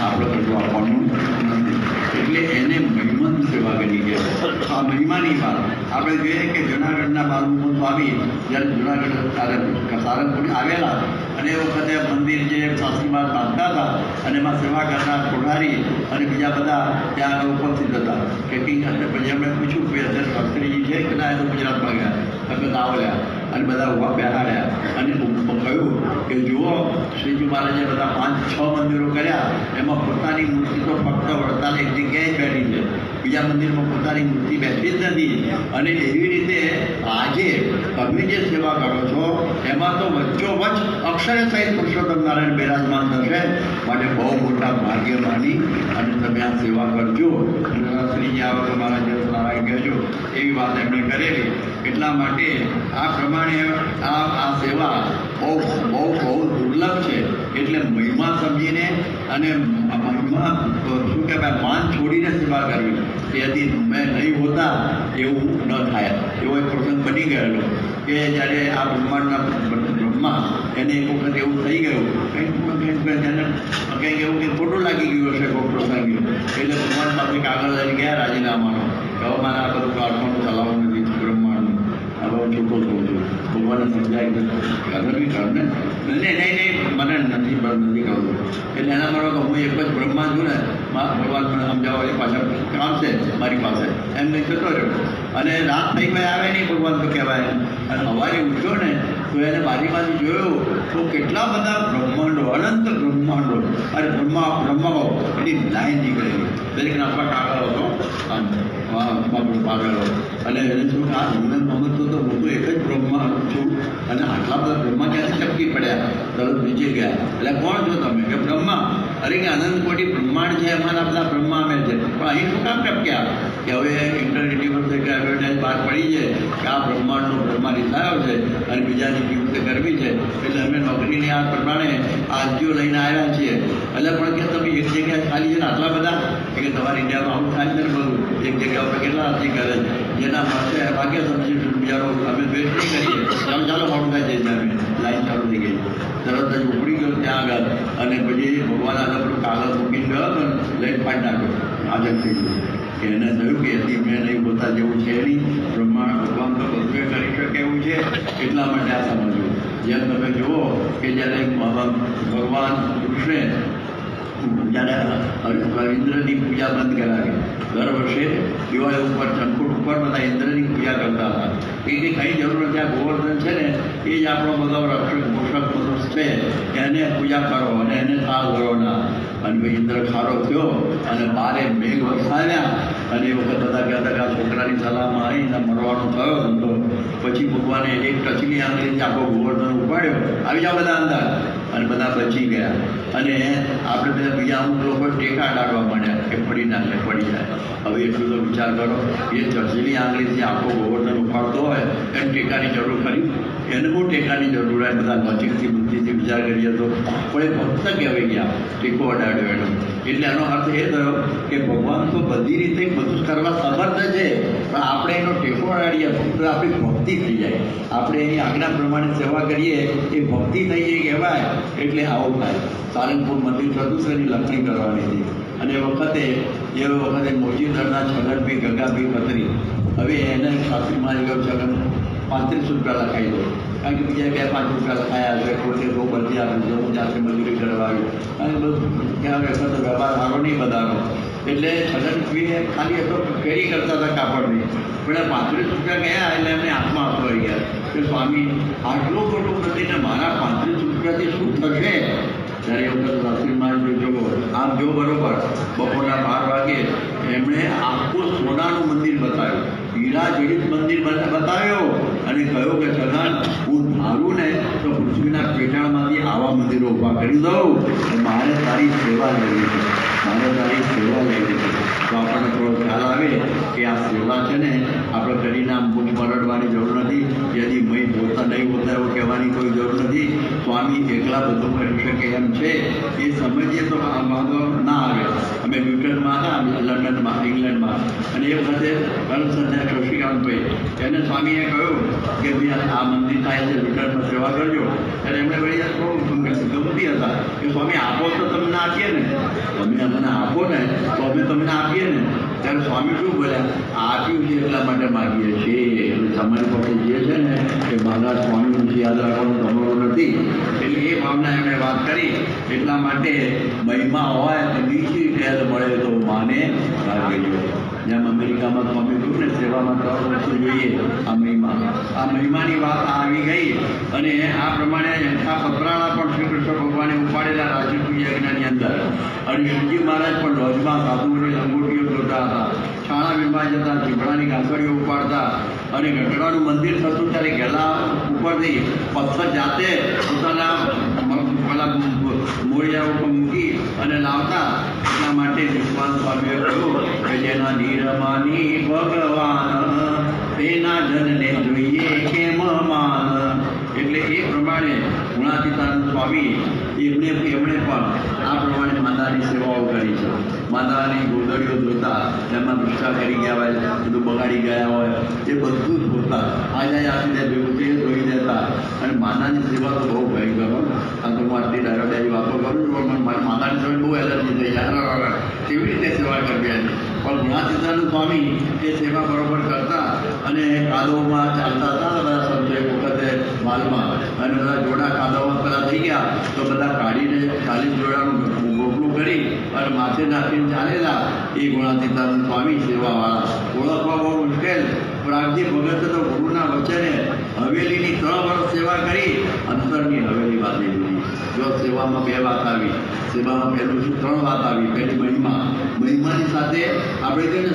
આપણે કશું આપવાનું નથી. એટલે એને મહિમાની સેવા કરી કહેવાય. આ મહિમાની વાત આપણે જોઈએ કે જૂનાગઢના બાલમુકુંદ સ્વામી જ્યારે જૂનાગઢ સારંગપુર આવેલા અને એ વખતે મંદિર જે સાસરીમાં બાંધતા હતા અને એમાં સેવા કરનાર કોઠારી અને બીજા બધા ત્યાં ઉપસ્થિત હતા. કેટલી પછી એમણે પૂછ્યું કે અત્યારે શાસ્ત્રીજી છે કે ના, એ તો ગુજરાતમાં ગયા, તમે આવલ્યા અને બધા ઉભા બેહાડ્યા અને કહ્યું કે જુઓ શ્રીજી મહારાજે બધા 5-6 મંદિરો કર્યા, એમાં પોતાની મૂર્તિ તો ફક્ત વડતાલ એક જગ્યાએ જ બેઠી છે, બીજા મંદિરમાં પોતાની મૂર્તિ બેઠી જ નથી. અને એવી રીતે આજે તમે જે સેવા કરો છો એમાં તો વચ્ચોવચ્ચ અક્ષરે સહિત પુરુષોત્તમ નારાયણ બિરાજમાન થશે. માટે બહુ મોટા ભાગ્ય માની અને તમે આ સેવા કરજો. શ્રીજી આવો તો મારા જે નારાયણ કહેજો, એવી વાત એમણે કરેલી. એટલા માટે આ પ્રમાણે આ સેવા બહુ દુર્લભ છે. એટલે મહિમા સમજીને અને મહિમા શું કહેવાય માન છોડીને સેવા કરવી. તેથી મેં નહીં હોતા એવું ન થાય. એવો એક પ્રસંગ બની ગયેલો કે જ્યારે આ બ્રહ્માંડના બ્રહ્મા એને એક વખત એવું થઈ ગયું કંઈક એવું કંઈક ખોટું લાગી ગયું હશે કોઈ પ્રસંગે, એટલે ભગવાન પાસે કાગળ લઈને ગયા રાજીનામાનો. હવે મારે આ બધું કાઢવાનું ચલાવવું નથી બ્રહ્માંડનું, હવે હું છૂટો થઉં છું. ભગવાનને સમજાય કે અગર બી કર ને નહીં મને નથી કરવું. એટલે એના માટે તો હું એક જ બ્રહ્મા છું ને, ભગવાન મને સમજાવો એ પાછા કામ છે મારી પાસે એમ નહીં જતો રહ્યો. અને રાત થઈ ગઈ આવે નહીં ભગવાન તો કહેવાય. અને સવારે ઉઠ્યો ને તો એને બારીમાંથી જોયું તો કેટલા બધા બ્રહ્માંડો, અનંત બ્રહ્માંડો અને બ્રહ્માઓ એની લાઈન નીકળેલી. દરેકના હાથમાં કાગળ હતો, પાગળ. અને એને શું આ જીવન સમજતો તો હું તો એક જ બ્રહ્મા છું, અને આટલા બધા બ્રહ્મા ક્યાંથી ચપકી પડ્યા, તરત નીચે ગયા. એટલે કોણ છો તમે? કે બ્રહ્મા. અરે કે અનંત કોટી બ્રહ્માંડ છે, એમાંના બધા બ્રહ્મા અમે છે, પણ અહીં શું કામ ટપક્યા? કે હવે ઇન્ટરનેટની વખતે કે એડવર્ટાઇઝ બહાર પડી છે કે આ બ્રહ્માંડનો બ્રહ્મા રીસાયો છે અને બીજાની કિંમતે કરવી છે, એટલે અમે નોકરીની આ પ્રમાણે આ અરજીઓ લઈને આવ્યા છીએ. એટલે પણ કે તમે એક જગ્યાએ ખાલી છે ને આટલા બધા, કે તમારે ઇન્ડિયામાં આવું થાય છે ને બધું, એક જગ્યા ઉપર કેટલા અરજી કરે છે, જેના માટે ભાગ્ય સમજી બિચારો અમે વેટ નહીં કરીએ, ચાલો મોડું થાય છે, અમે લાઈન ચાલુ થઈ ગઈ, તરત જ ઉપડી ગયો ત્યાં આગળ, અને પછી ભગવાન આગળ કાગળ મૂકીને ગયો તો લઈને ફાડી નાખ્યો, હાજર થઈ ગયું. કે એને થયું કે એથી મેં નહીં બોલતા જેવું છે નહીં, ભગવાન તો બધું કરી શકે એવું છે. એટલા માટે આ સમજવું. જેમ તમે જુઓ કે જ્યારે ભગવાન કૃષ્ણે જ્યારે ઇન્દ્રની પૂજા બંધ કરાવી, દર વર્ષે દિવાળી ઉપર ચંકુટ ઉપર બધા ઇન્દ્રની પૂજા કરતા હતા. એ કંઈ કઈ જરૂર નથી. આ ગોવર્ધન છે ને એ જ આપણો બધો રક્ષક પોષક પુરુષ છે, એને પૂજા કરો અને એને થાળ કરો ના. અને ભાઈ ઇન્દ્ર ખારો થયો અને બારે મેઘ વરસાવ્યા, અને એ વખત બધા કહેતા કે આ છોકરાની સલાહમાં આવીને મરવાનો થયો ધંધો. પછી ભગવાને એક ટચની આંગળીથી આખો ગોવર્ધન ઉપાડ્યો, આવી જાઓ બધા અંદર, અને બધા બચી ગયા. અને આપણે બધા બીજા અમુક લોકો ટેકા ડાળવા માંડ્યા કે પડી નાખે, પડી જાય. હવે એટલું તો વિચાર કરો, એ ટચની આંગળીથી આખો ગોવર્ધન ઉપાડતો હોય એને ટેકાની જરૂર ખરી? એને બહુ ટેકાની જરૂર હોય. બધા લોજિકથી બુદ્ધિથી વિચાર કરીએ તો પણ એ ભક્ત કહેવાય ગયા, ટેકો અડાડ્યો એનો. એટલે એનો અર્થ એ થયો કે ભગવાન તો બધી રીતે બધું કરવા સમર્થ છે, પણ આપણે એનો ટેકો અડાડીએ તો આપણી ભક્તિ થઈ જાય. આપણે એની આજ્ઞા પ્રમાણે સેવા કરીએ એ ભક્તિ થઈ જાય કહેવાય. એટલે આવું થાય. સારંગપુર મંદિર ચતુશ્રેની લખણી કરવાની હતી, અને એ વખતે મોજીદરના છગનભાઈ ગગાભાઈ ખત્રી, હવે એને શાસ્ત્રી મારી ગયો છગન 35 રૂપિયા લખાઈ દો, કારણ કે બીજા 2-5 રૂપિયા લખાયા છે, પોતે બહુ બધી આપી હું જાતે મજૂરી કરવા આવ્યું, અને બધું ત્યાં વખત વ્યવહાર સારો નહીં બધાનો. એટલે છગનભાઈએ ખાલી એટલો ફેરી કરતા હતા કાપડની, પણ 35 રૂપિયા ગયા એટલે એમને હાથમાં અસવાઈ ગયા કે સ્વામી આટલું ખોટું નથી ને મારા 35 રૂપિયાથી શું થશે? ત્યારે એ વખત શાસ્ત્રીમાં જોવો આમ જો બરોબર બપોરના 12 વાગે એમણે આખું સોનાનું મંદિર બતાવ્યું, હીરા જડિત મંદિર બતાવ્યો, અને કહ્યું કે છગન હું ધારું ને તો પૃથ્વીના પેટાળમાંથી આવા મંદિરો ઊભા કરી દઉં, મારે તારી સેવા લેવી છે, મારે તારી સેવા લેવી છે. તો આપણને થોડો ખ્યાલ આવે કે આ સેવા છે ને આપણે કરીને આમ બુક પરડવાની જરૂર નથી, યદી મય બોલતા નહીં બોલતા એવું કહેવાની કોઈ જરૂર નથી. સ્વામી એકલા બધું કરી શકે એમ છે એ સમજીએ તો વાંધો ના આવે. અમે ન્યૂટનમાં હતા લંડનમાં, ઇંગ્લેન્ડમાં, અને એ વખતે સંધ્યા શશિકાંતભાઈ એને સ્વામીએ કહ્યું કે ભાઈ આ મંદિર થાય છે ન્યૂટનમાં સેવા કરજો. ત્યારે એમણે ભાઈ થોડું ગમતી હતા કે સ્વામી આપો તો તમને આપીએ ને, તમે અમને આપો ને તો અમે તમને આપીએ ને. ત્યારે સ્વામી શું બોલ્યા, આપ્યું છે એટલા માટે માગીએ છીએ. એટલે તમારી પાસે જે છે ને એ મારા સ્વામીનું યાદ રાખવાનું તમારું નથી. એટલે એ ભાવના એમણે વાત કરી. એટલા માટે મહિમા હોય તો નીચી ઠેર મળે તો માને લાગે. જેમ અમેરિકામાં સ્વામી કહ્યું ને સેવામાં 3 વસ્તુ જોઈએ, આ મહિમાની વાત આવી ગઈ. અને આ પ્રમાણે આ પતરાળા પણ શ્રી કૃષ્ણ ભગવાને ઉપાડેલા રાજકીય યજ્ઞની અંદર, અને શિવજી મહારાજ પણ લોજમાં સાધુઓની લંગોટીઓ જોતા હતા, છાણા વીંબા જતા, ચીપડાની ગાંકડીઓ ઉપાડતા, અને ગઢડાનું મંદિર થતું ત્યારે ગેલા ઉપરથી પથ્થર જાતે પોતાના પેલા મોડિયા ઉપર મૂકી અને લાવતા. એટલા માટે નિષ્પાલ સ્વામીએ કહ્યું કે જેના નિરમાની ભગવાન તેના જનને જોઈએ કેમ માન. એટલે એ પ્રમાણે ગુણાતીતાનંદ સ્વામી એમણે પણ આ પ્રમાણે માતાની સેવાઓ કરી છે. માતાની ગોદડીઓ ધોતા, એમાં ભૂસા કરી ગયા હોય, બધું બગાડી ગયા હોય, એ બધું જ ધોતા, આજે આપી દે ભેગું ધોઈ દેતા. અને માતાની સેવા તો બહુ ભયંકર. આ તો હું આટલી ડાયોડાઈ વાતો કરું છું, પણ મારી માતાની સેવા બહુ એલર્જી થઈ જાય. કેવી રીતે સેવા કરવી એની? પણ ગુણાતીતાનંદ સ્વામી એ સેવા બરોબર કરતા, અને કાદવમાં ચાલતા હતા બધા સંતો એક વખતે માલમાં, અને બધા જોડા કાદવમાં પેલા થઈ ગયા તો બધા કાઢીને 40 જોડાનું ગોપલું કરી અને માથે નાખીને ચાલેલા. એ ગુણાતીતાનંદ સ્વામી સેવાવાળા ઓળખવા બહુ મુશ્કેલ. પ્રાગજી ભગત તો ગુરુના વચને હવેલીની 3 વર્ષ સેવા કરી, અંતરની હવેલી બાંધી દીધી. જો સેવામાં 2 વાત આવી, સેવામાં પહેલું શું 3 વાત આવી. પહેલી મહિમાની સાથે આપણે કહીએ ને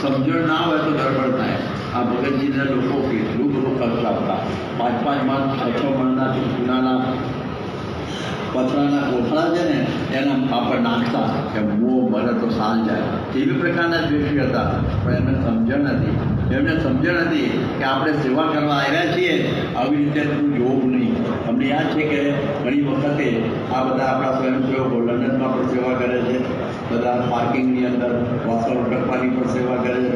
સમજણ ના હોય તો ગડબડ થાય. આ ભગતજીના લોકો કેટલું બધું ખર્ચ આપતા, 5-5 મણ 6-6 મણના ચૂનાના પથરાના કોથળા છે ને એના પાપડ નાખતા કે મો ભરે તો સાલ જાય. એવી પ્રકારના દ્વેષી હતા, પણ એમને સમજણ હતી કે આપણે સેવા કરવા આવ્યા છીએ, આવી રીતે જોવું નહીં. અમને યાદ છે કે ઘણી વખતે આ બધા આપણા સ્વયંસેવકો લંડનમાં પણ સેવા કરે છે, બધા પાર્કિંગની અંદર વાસણ ઉટકવાની પણ સેવા કરે છે,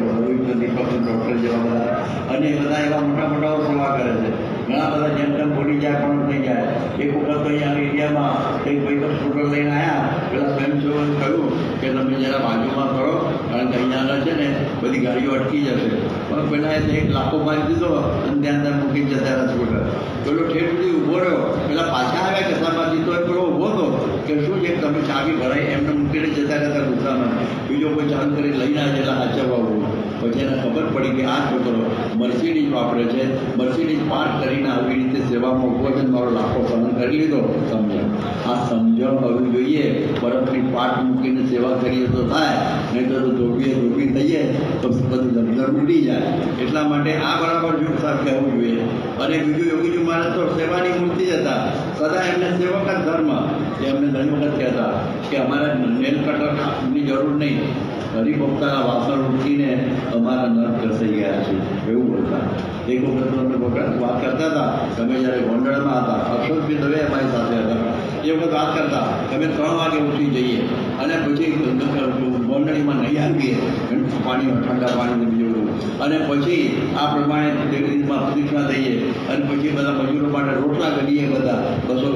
દીપક ડૉક્ટર જેવા બધા, અને એ બધા એવા મોટા સેવા કરે છે. ઘણા બધા જેમ તેમ બોલી જાય પણ થઈ જાય. એક વખત અહીંયા એરિયામાં એક ભાઈ સ્કૂટર લઈને આવ્યા, પેલા સ્વયંસેવકોએ કહ્યું કે તમે જરા બાજુમાં કરો, કારણ કે અહીંયા આગળ છે ને બધી ગાડીઓ અટકી જશે. પણ પેલા એક લાખો મારી દીધો અને ત્યાં અંદર મૂકી જતા રહ્યા સ્કૂટર. પેલો ઠેઠ સુધી ઊભો રહ્યો, પેલા પાછા આવ્યા કે સામાજી તો પેલો ઊભો હતો કે શું છે તમે ચાવી ભરાઈ એમને મૂકીને જતા રહેતા ગુસ્સામાં. બીજો કોઈ ચાલુ કરી લઈને આવે એટલે હાચવવા ઉભું. પછી એને ખબર પડી કે આ છોકરો મર્સિડીઝ વાપરે છે, મર્સિડીઝ પાર્ક કરીને આવી રીતે સેવામાં ઊભો છે, મારો લાખો સહન કરી લીધો. સમજણ હોવી જોઈએ. બરફની પાટ મૂકીને સેવા કરીએ તો થાય, નહીં તો ધોબી થઈએ તો બધું સમજણ ઉડી જાય. એટલા માટે આ બરાબર સાહેબ કહેવું જોઈએ. અને બીજું યોગીજી મહારાજ તો સેવાની મૂર્તિ જ હતા, સદા એમને સેવક જ ધર્મ. એ અમને ઘણી વખત કહેતા કે અમારે નેલ કટરની જરૂર નહીં, હરિભક્તના વાસણ ઉઠીને અમારા નર્ક ઘસાઈ ગયા છે, એવું બોલતા. એક વખત અમે વાત કરતા હતા, તમે જ્યારે ગોંડલમાં હતા, અક્ષરભાઈ દવે અમારી સાથે હતા, એ વખત વાત કરતા કે અમે 3 વાગે ઉઠી જઈએ અને પછી ગોંડળીમાં નહીં આવીએ, પાણી ઠંડા પાણીને બીજું, અને પછી આ પ્રમાણે ડેરીમાં પ્રદક્ષિણા દઈએ, અને પછી બધા મજૂરો માટે રોટલા કરીએ, બધા 200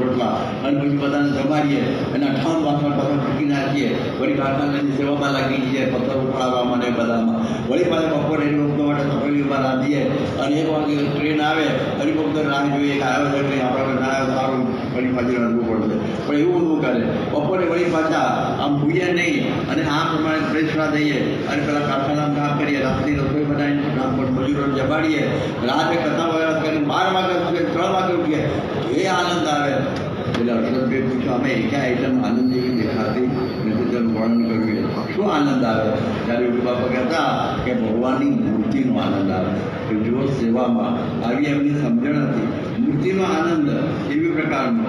રોટલા, અને પછી બધાને જમાડીએ, એના ઠામ વાસણ પથ્થર મૂકી નાખીએ, વળી કારખાનાની સેવામાં લાગી જઈએ, પથ્થર ઉપાડવામાં ને બધામાં. વળી પાછા બપોરે હરિભક્તો માટે તપેલીમાં રાંધીએ, અને 1 વાગે ટ્રેન આવે, હરિભક્તો રાહ જોઈએ કે આવ્યો છે કંઈ, આપણે ના આવ્યો સારું, વળી પાછી રાંધવું પડશે. પણ એવું બધું કરે. બપોરે વળી પાછા આમ ભૂઈએ નહીં, અને આ પ્રમાણે પ્રદક્ષિણા દઈએ, અને પેલા કારખાનામાં કામ કરીએ, રાતની રસોઈ બનાવીને મજૂરોને જમાડીએ, રાતે કથા વગેરે કરીને 12 વાગે 3 વાગે ઉઠીએ. એ આનંદ આવે. એટલે હર્ષદભાઈ પૂછ્યું, અમે એકા આઈટમ આનંદ જેવી દેખાતી નથી, તેનું વર્ણન કરવું. શું આનંદ આવે? ત્યારે બાપા કહેતા કે ભગવાનની મૂર્તિનો આનંદ આવે. કે જો સેવામાં આવી એમની સમજણ હતી, મૂર્તિનો આનંદ એવી પ્રકારનો.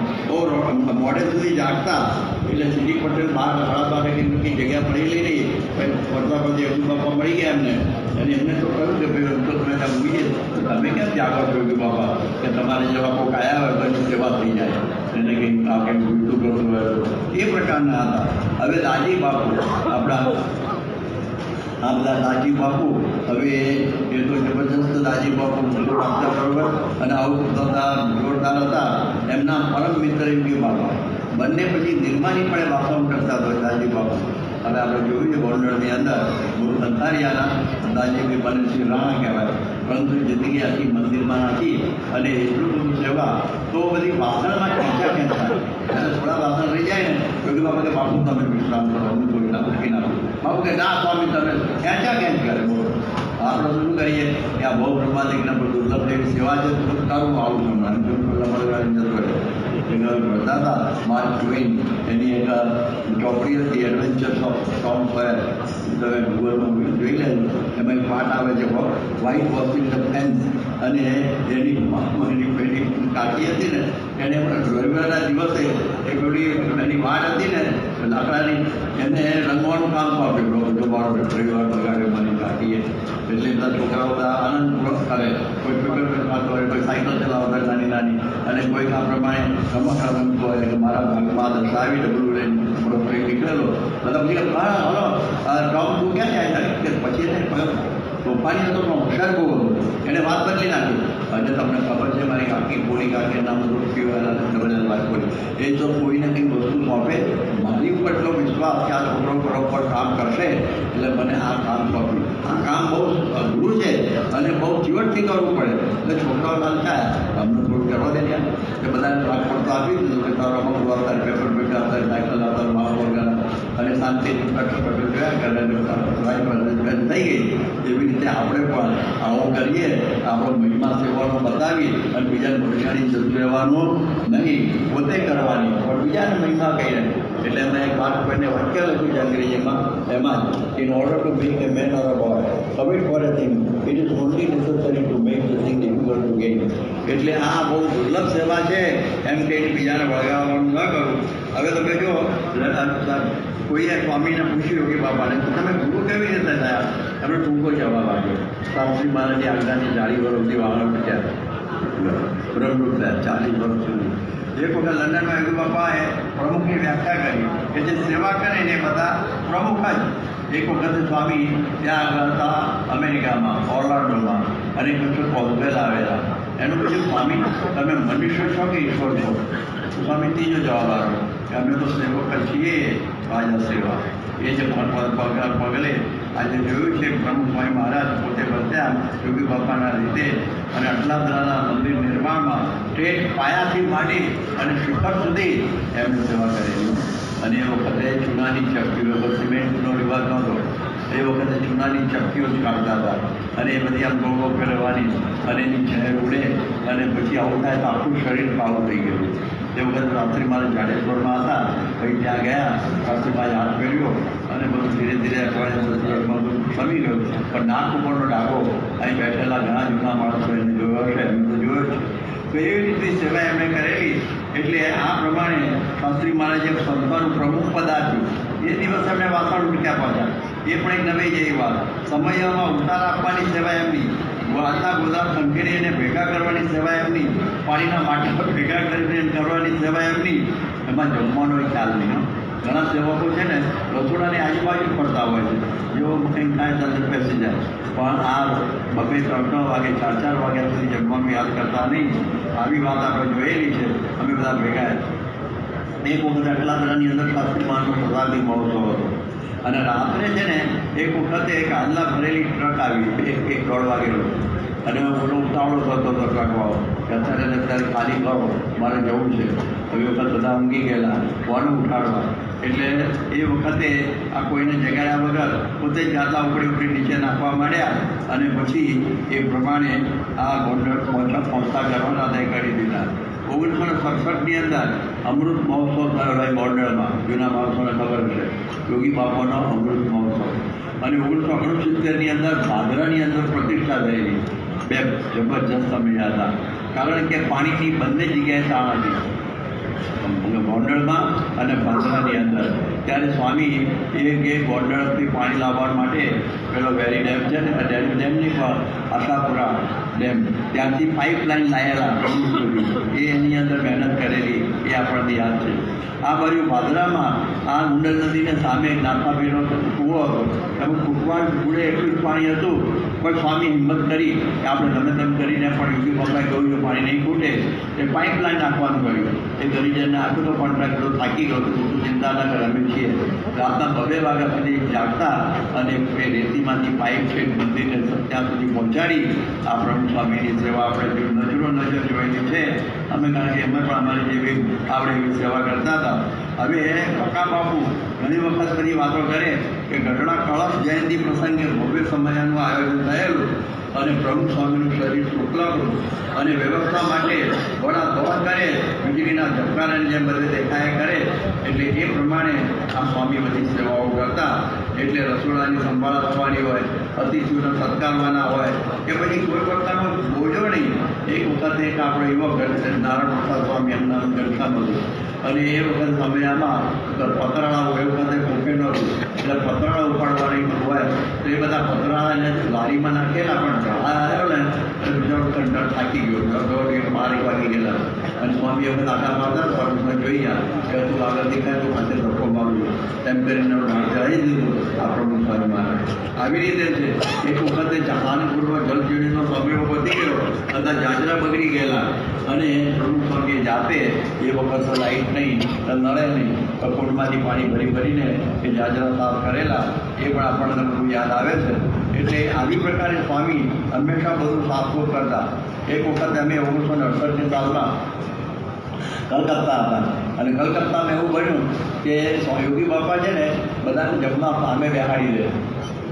મોડે સુધી જાગતા, એટલે સીડી પટેલ 12-12 જગ્યા પડેલી નહીં, પડતા પછી અજુ બાપા મળી ગયા એમને, અને એમને તો કહ્યું કે ભાઈ તો તમે ત્યાં મૂકીએ, તમે ક્યાં ત્યાગો છો કે બાપા, કે તમારે જેવા કોઈક આવ્યા હોય તો એની સેવા થઈ જાય, એને કંઈક આ કંઈક ઉલટું કરતું હોય. એ પ્રકારના હતા. હવે દાજી બાપુ આપણા આ બધા દાજી બાપુ, હવે એ તો જબરજસ્ત દાજી બાપુ આપતા બરોબર, અને આવું બધા જોરદાર હતા. એમના પરમ મિત્ર યોગી બાપા બંને પછી નિર્માની પણ વાસણ કરતા હતા દાજી બાપુ. હવે આપણે જોયું છે ગોંડલની અંદર ગુરુ સંતારિયાના દાજીભાઈ બનેશ્રી રાણા કહેવાય, પરંતુ જિંદગી આખી મંદિરમાં નાખી, અને એટલું બધું સેવા. તો બધી વાસણમાં ખેંચા ત્યારે થોડા વાસણ રહી જાય ને તો કે બાપા કે બાપુ તમે વિશ્રામ કરો, હું કોઈ ના મૂકી નાખું. બાપુ કે ના સ્વામી તમે ખેંચ કરે. બોલો આપણે શું કરીએ કે આ બહુ બ્રહ્માદિકના પર દુર્લભ એવી સેવા છે, તો તારું આવું જમવાનું ભરતા હતા. માર્ક ટ્વેઇન એની એક ચોપડી હતી, એડવેન્ચર્સ ઓફ ટોમ સોયર, તમે ગૂગલમાં જોઈ લેજો. એમાં એક પાઠ આવે છે વ્હાઇટ વોશિંગ ધ ફેન્સ, અને એની પેલી કાકી હતી ને એને રવિવારના દિવસે એ પેલી એની વાટ હતી ને લાકડાની, એને રંગવાનું કામ આપ્યું. મારો રવિવાર બગાડ્યો મારી કાકીએ. એટલે બધા છોકરાઓ બધા આનંદપૂર્વક કરે, કોઈ ક્રિકેટ રમતો હોય, કોઈ સાયકલ ચલાવતા નાની નાની, અને કોઈક આ પ્રમાણે રમકડા રમતો હોય કે મારા ભાગમાં દર્શાવી ડબલું લઈને થોડો કંઈક નીકળેલો. બધા પછી હલો ટોમ તું ક્યાં જાય કે પછી એને તોફાની હતો પણ હોશિયાર બહુ હતું, એને વાત બદલી નાખી. અને તમને ખબર છે મારી કાકી પોળી કાકી નામ જબરદસ્ત વાત બોલી. એ જો કોઈને કંઈક વસ્તુ સોંપે, મારી ઉપર એટલો વિશ્વાસ કે આ છોકરો બરોબર કામ કરશે, એટલે મને આ કામ સોંપ્યું. આ કામ બહુ અઘરું છે અને બહુ જીવટથી કરવું પડે. એટલે છોકરાઓ ચાલતા અમને થોડું કરવા દે ત્યાં કે બધાને ટ્રાન્સપોર્ટ તો આપી દીધું કે તારો અમુક આવતા પેપર બેટા આવતા સાયકલ આવતા માલ વગેરે અને શાંતિથી કટોકટો જોયા કરે બંધ થઈ ગઈ. એવી રીતે આપણે પણ આવું કરીએ, આપણો મહિમા સેવાનો બતાવી અને બીજાને ભૂલકાની જતું રહેવાનું નહીં, પોતે કરવાની પણ બીજાને મહિમા કહીએ. એટલે મેં એક વાત કોઈને વાક્ય લખ્યું છે અંગ્રેજીમાં, એમાં in order to make a man or a boy commit for a thing it is only necessary to make the thing difficult to gain. એટલે આ બહુ દુર્લભ સેવા છે એમ કહીને બીજાને વળગાવવાનું ન કરું. હવે તમે જો કોઈએ સ્વામીને પૂછ્યું કે બાપાને તમે ગુરુ કેવી રીતે થયા? એમણે ટૂંકો જવાબ આપ્યો, શાસ્ત્રી મહારાજની આજ્ઞાની 40 વર્ષથી વાળા મૂક્યા, બ્રહ્મરૂપ થયા 40 વર્ષ સુધી. એક વખત લંડનમાં એક બાપાએ પ્રમુખની વ્યાખ્યા કરી કે જે સેવા કરે ને બધા પ્રમુખ જ. એક વખત સ્વામી ત્યાં આગળ હતા અમેરિકામાં, ઓર્લાન્ડોમાં, અને કશું કોઝવેલ આવેલા. એનું પછી સ્વામી તમે મનુષ્ય છો કે ઈશ્વર છો? સ્વામી ત્રીજો જવાબ આવ્યો કે અમે તો સેવક છીએ, રાજા સેવા. એ જે પગલે આજે જોયું છે પ્રમુખ સ્વામી મહારાજ પોતે વર્ત્યા યોગી બાપાના રીતે અને અટલાદરાના મંદિર નિર્માણમાં ટેટ પાયાથી માંડી અને શિખર સુધી એમની સેવા કરેલી. અને એ વખતે ચૂનાની ચક્કીઓ, સિમેન્ટનો રિવાજ નહોતો, એ વખતે ચૂનાની ચક્કીઓ જ કાઢતા હતા અને એ બધી આમ ગોળો ફેરવવાની અને એની ઝેર ઉડે અને પછી આવું થાય તો આખું શરીર કાળું થઈ ગયું. એ વખતે શાસ્ત્રી મારે જાડેશ્વરમાં હતા, પછી ત્યાં ગયા, શાસ્ત્રીમાં હાથ ફેર્યો અને બધું ધીરે ધીરે અઠવાડિયા બધું સમી ગયું. પણ નાક ઉપરનો ડાઘો અહીં બેઠેલા ઘણા જૂના માણસો એને જોયો છે, એમ તો જોયો છે. તો એવી રીતે સેવા એમણે કરેલી. એટલે આ પ્રમાણે શાસ્ત્રી મહારાજે સંસ્થાનું પ્રમુખ પદ આપ્યું. એ દિવસ એમણે વાસણ મૂક્યા પાછા. એ પણ એક નવી જેવી વાત. સમયમાં ઉતાર આપવાની સેવા એમની, વાતના ગોદા ખંખેરી એને ભેગા કરવાની સેવા એમની, પાણીના માટલા ભેગા કરીને કરવાની સેવા એમની. એમાં જમવાનો ખ્યાલ નહીં. ઘણા સેવકો છે ને રસોડાની આજુબાજુ પડતા હોય છે, જેવો કંઈક થાય ત્યારે બેસી જાય, પણ આ 2-3 વાગે 4 વાગ્યા સુધી જમવાનું યાદ કરતા નહીં. આવી વાત આપણે જોયેલી છે. અમે બધા ભેગા એક વખત અટલાદરાની અંદર શાસ્ત્રી મહારાજનો શતાબ્દી મહોત્સવ હતો અને રાત્રે છે ને એક વખતે એક આંદલા ભરેલી ટ્રક આવી, 1-1:30 વાગેલો અને ઓલો ઉતાવળો થતો હતો ટ્રકવાળો કે અત્યારે ખાલી કરો, મારે જવું છે. હવે વખત બધા ઊંઘી ગયેલા, કોને ઉઠાડવા? એટલે એ વખતે આ કોઈને જગાડ્યા વગર પોતે જ જાતા ઉપડી નીચે નાખવા માંડ્યા અને પછી એ પ્રમાણે આ ગોંડલ પહોંચતા કરવાના તય કરી દીધા. 1967ની અંદર અમૃત મહોત્સવ થયો હોય ગોંડલમાં, જૂના માણસોને ખબર છે, યોગી બાપાનો અમૃત મહોત્સવ. અને 1969ની અંદર ભાદરાની અંદર પ્રતિષ્ઠા થયેલી. 2 જબરજસ્ત સમય હતા, કારણ કે પાણીની બંને જગ્યાએ તાણ હતી, ગોંડલમાં અને ભાદરાની અંદર. ત્યારે સ્વામી એ ગોંડલથી પાણી લાવવા માટે પેલો વેરી ડેમ છે ને, ડેમની પણ આશાપુરા ડેમ, ત્યાંથી પાઇપલાઇન લાયેલા એ એની અંદર મહેનત કરેલી એ આપણને યાદ છે. આ બાજુ ભાદરામાં આ ઉંડલ નદીને સામે નાથાભીનો કૂવો હતો, એમાં કૂટવા જોડે એટલું જ પાણી હતું, પણ સ્વામી હિંમત કરી કે આપણે ગમે તેમ કરીને પણ યોગી બાપાએ કહ્યું કે પાણી નહીં ખૂટે, એ પાઇપલાઇન નાખવાનું કહ્યું. એ ગરીજનને આપ્યું તો કોન્ટ્રાક્ટ તો થાકી ગયો, તો ચિંતા ના કરે, અમે છીએ. રાતના 2 વાગ્યા સુધી જાગતા અને એ રેતીમાંથી પાઇપ છે મંદિરને ત્યાં સુધી પહોંચાડી આ પ્રભુ સ્વામીની સેવા આપણે નજરો નજર જોયેલી છે અમે, કારણ કે એમાં પણ અમારી જેવી આપણે એવી સેવા કરતા હતા. હવે કકા બાપુ ઘણી વખત બધી વાતો કરે કે ગઢડા કળશ જયંતિ પ્રસંગે ભવ્ય સમયનું આયોજન થયેલું અને પ્રભુ સ્વામીનું શરીર શુક્લકૃત અને વ્યવસ્થા માટે ઘોડા ધોવા કરે, વીજળીના ઝબકારાની જેમ બધે દેખાયા કરે. એટલે એ પ્રમાણે આ સ્વામી બધી સેવાઓ કરતા. એટલે રસોડાની સંભાળ થવાની હોય, અતિથિઓને સત્કારવાના હોય કે પછી કોઈ પ્રકારનો બોજો નહીં. એક વખત એક આપણો એવો ઘર છે નારાયણ પ્રસાદ સ્વામી, એમના ઘરકામ હતું અને એ વખત સમયમાં પતરાળા એ વખતે કોફે નહોતું, એટલે પતરાળા ઉપાડવાની હોય તો એ બધા પતરાળાને લારીમાં નાખેલા, પણ ઝાડા આવ્યો ને બીજો કંટાળ થાકી ગયો, 12 વાગી ગયેલા અને સ્વામી વખત આટા મારતા સ્વામીમાં જોઈએ કે તું આગળ દેખાય તો ખાતે ધક્કો મારું તેમ કરીને ચડાવી દીધું આ પ્રભુ સ્વામી મહારાજ. આવી રીતે છે. એક વખતે જહાનપુરમાં જલજીડીનો સમય વધી ગયો, બધા જાજરા બગડી ગયેલા અને પ્રભુ સ્વામીએ જાતે એ વખત લાઈટ નહીં, નળે નહીં, કપોળમાંથી પાણી ભરીને એ જાજરા સાફ કરેલા, એ પણ આપણને બધું યાદ આવે છે. એટલે આવી પ્રકારે સ્વામી હંમેશા બધું સાફસૂફ કરતા. એક વખત અમે 1968ની સાલમાં કલકત્તા હતા. અને કલકત્તામાં એવું બન્યું કે યોગી બાપા છે ને બધાને જમવા સામે બેહાડી દે.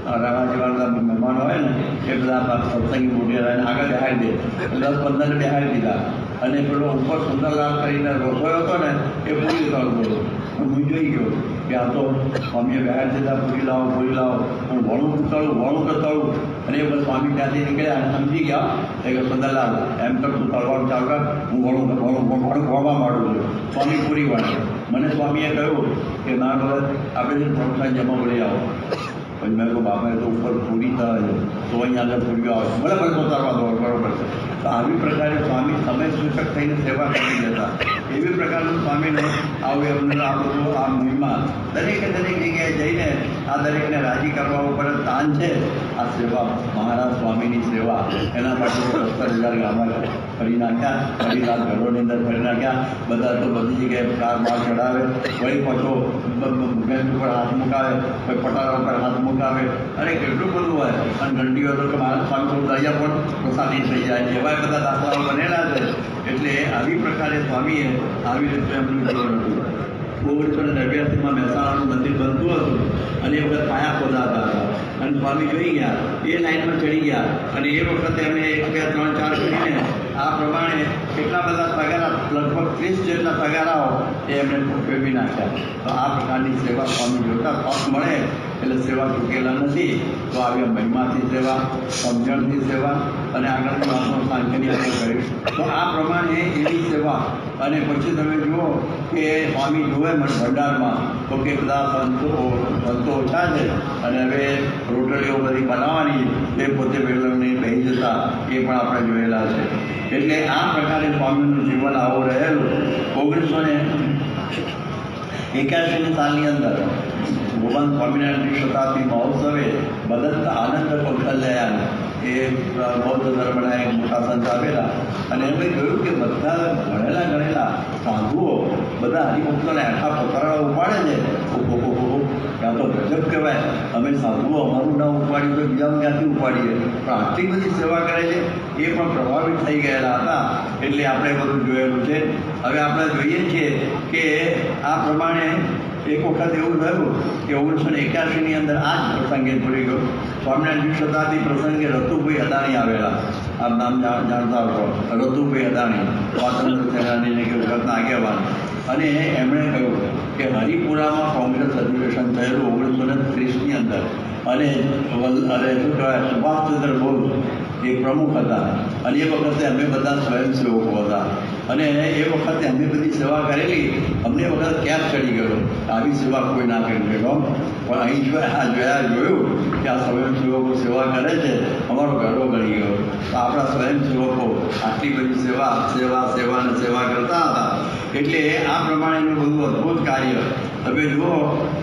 રાણા જેવા બધા મહેમાનો હોય ને એ બધા સત્સંગી મોઢેરાને આગળ બેહાડી દે. 10-15 બેહાડી દીધા. અને પેલો ઉપર સુંદરલાલ કરીને રસોઈ હતો ને એ પૂરી કરતો. હું જોઈ ગયો કે આ તો સ્વામીએ બેહાડી દીધા, પૂરી લાવો. હું વણું તો તળું. અને એ બધા સ્વામી ત્યાંથી નીકળ્યા અને સમજી ગયા કે સુંદરલાલ એમ કરતું તળવાનું ચાલુ કર, હું વણવા માંડું છું. સ્વામી પૂરી વાળી. મને સ્વામીએ કહ્યું કે ના ભરત આપણે થોડું જમા બોલી આવો. પછી મેં કહું બાપા તો ઉપર પૂરી થાય છે તો અહીંયા આગળ પૂરીઓ આવે છે, બરાબર તો તરવા દો, બરાબર છે. તો આવી પ્રકારે સ્વામી સમય સૂચક થઈને સેવા કરી જતા. એવી પ્રકારનું સ્વામીને આવું એમને આ બધું આ મહિમા દરેકે દરેક જગ્યાએ જઈને આ દરેકને રાજી કરવા ઉપર તાન છે. આ સેવા મહારાજ સ્વામીની સેવા એના માટે 70,000 ગામડા ફરી નાખ્યા, ફરી રાત ઘરોની અંદર ફરી નાખ્યા. બધા તો બધી જગ્યાએ કાર બહાર ચડાવે, વળી પાછો બેંક ઉપર હાથ મુકાવે, કોઈ પટારા ઉપર હાથ મુકાવે, અને કેટલું બધું હોય. અને ઘંટીઓ તો કે મહારાજ સ્વામી થોડું દરિયા પણ પ્રસાદી થઈ જાય, એવા બધા દાખલાઓ બનેલા છે. એટલે આવી પ્રકારે સ્વામીએ આવી રીતે એમનું જીવન હતું. 1989માં મહેસાણાનું મંદિર બનતું હતું અને એ વખત પાયા ખોદાતા હતા. અને સ્વામી જોઈ ગયા, એ લાઈનમાં ચડી ગયા. અને એ વખતે અમે 1, 2, 3, 4 કરીને આ પ્રમાણે કેટલા બધા તગારા, લગભગ 30 જેટલા તગારાઓ એ એમણે ફેરવી નાખ્યા. તો આ પ્રકારની સેવા સ્વામી જોતા તક મળે એટલે સેવા ચૂકેલા નથી. તો આવી મહિમાથી સેવા, સમજણથી સેવા અને આગળની વાતનો સાંકળી આપણે કરીશ. તો આ પ્રમાણે એવી સેવા. અને પછી તમે જુઓ કે સ્વામી જોવે ભંડારમાં તો કે બધા સંતો ઓછા છે અને હવે રોટલીઓ બધી બનાવવાની એ પોતે વેલણની બેસી જતા, એ પણ આપણે જોયેલા છે. એટલે આ પ્રકારે સ્વામીનું જીવન આવું રહેલું. 1981 સાલની અંદર ભગવાન સ્વામિનારાયણની શતાબ્દી મહોત્સવે બદંત આનંદ કૌશલ્યાયન એ બૌદ્ધ ધર્મના એક મોટા સંત આવેલા. અને એમણે કહ્યું કે બધા ગણેલા સાધુઓ બધા હરિભક્તોને આખા પતરાળા ઉપાડે છે. ત્યાં તો ગજબ કહેવાય. અમે સાધુઓ અમારું ના ઉપાડ્યું તો બીજાનું ક્યાંથી ઉપાડીએ? પણ આટલી બધી સેવા કરે છે. એ પણ પ્રભાવિત થઈ ગયેલા હતા. એટલે આપણે બધું જોયેલું છે. હવે આપણે જોઈએ છીએ કે આ પ્રમાણે એક વખત એવું થયું કે 1981ની અંદર આ જ પ્રસંગે ભૂલી ગયો. સ્વામિનારાયણ શતાબ્દી પ્રસંગે રતુભાઈ અદાણી આવેલા. આ નામ જાણતા હો, રતુભાઈ અદાણી, સ્વાતંત્ર્ય સેનાનીને કે વખતના આગેવાન. અને એમણે કહ્યું કે હરિપુરામાં કોંગ્રેસ અધિવેશન થયેલું 1930ની અંદર. અને શું કહેવાય, સુભાષચંદ્ર બોઝ એ પ્રમુખ હતા. અને એ વખતે અમે બધા સ્વયંસેવકો હતા. અને એ વખતે અમે બધી સેવા કરેલી. અમને વખત ક્યાંક ચડી ગયો, આવી સેવા કોઈ ના કરી શકો. પણ અહીં જોયું કે આ સ્વયંસેવકો સેવા કરે છે, અમારો ગર્વ ગણી ગયો. તો આપણા સ્વયંસેવકો આટલી બધી સેવા કરતા હતા. એટલે આ પ્રમાણેનું બધું અદ્ભુત કાર્ય. તમે જુઓ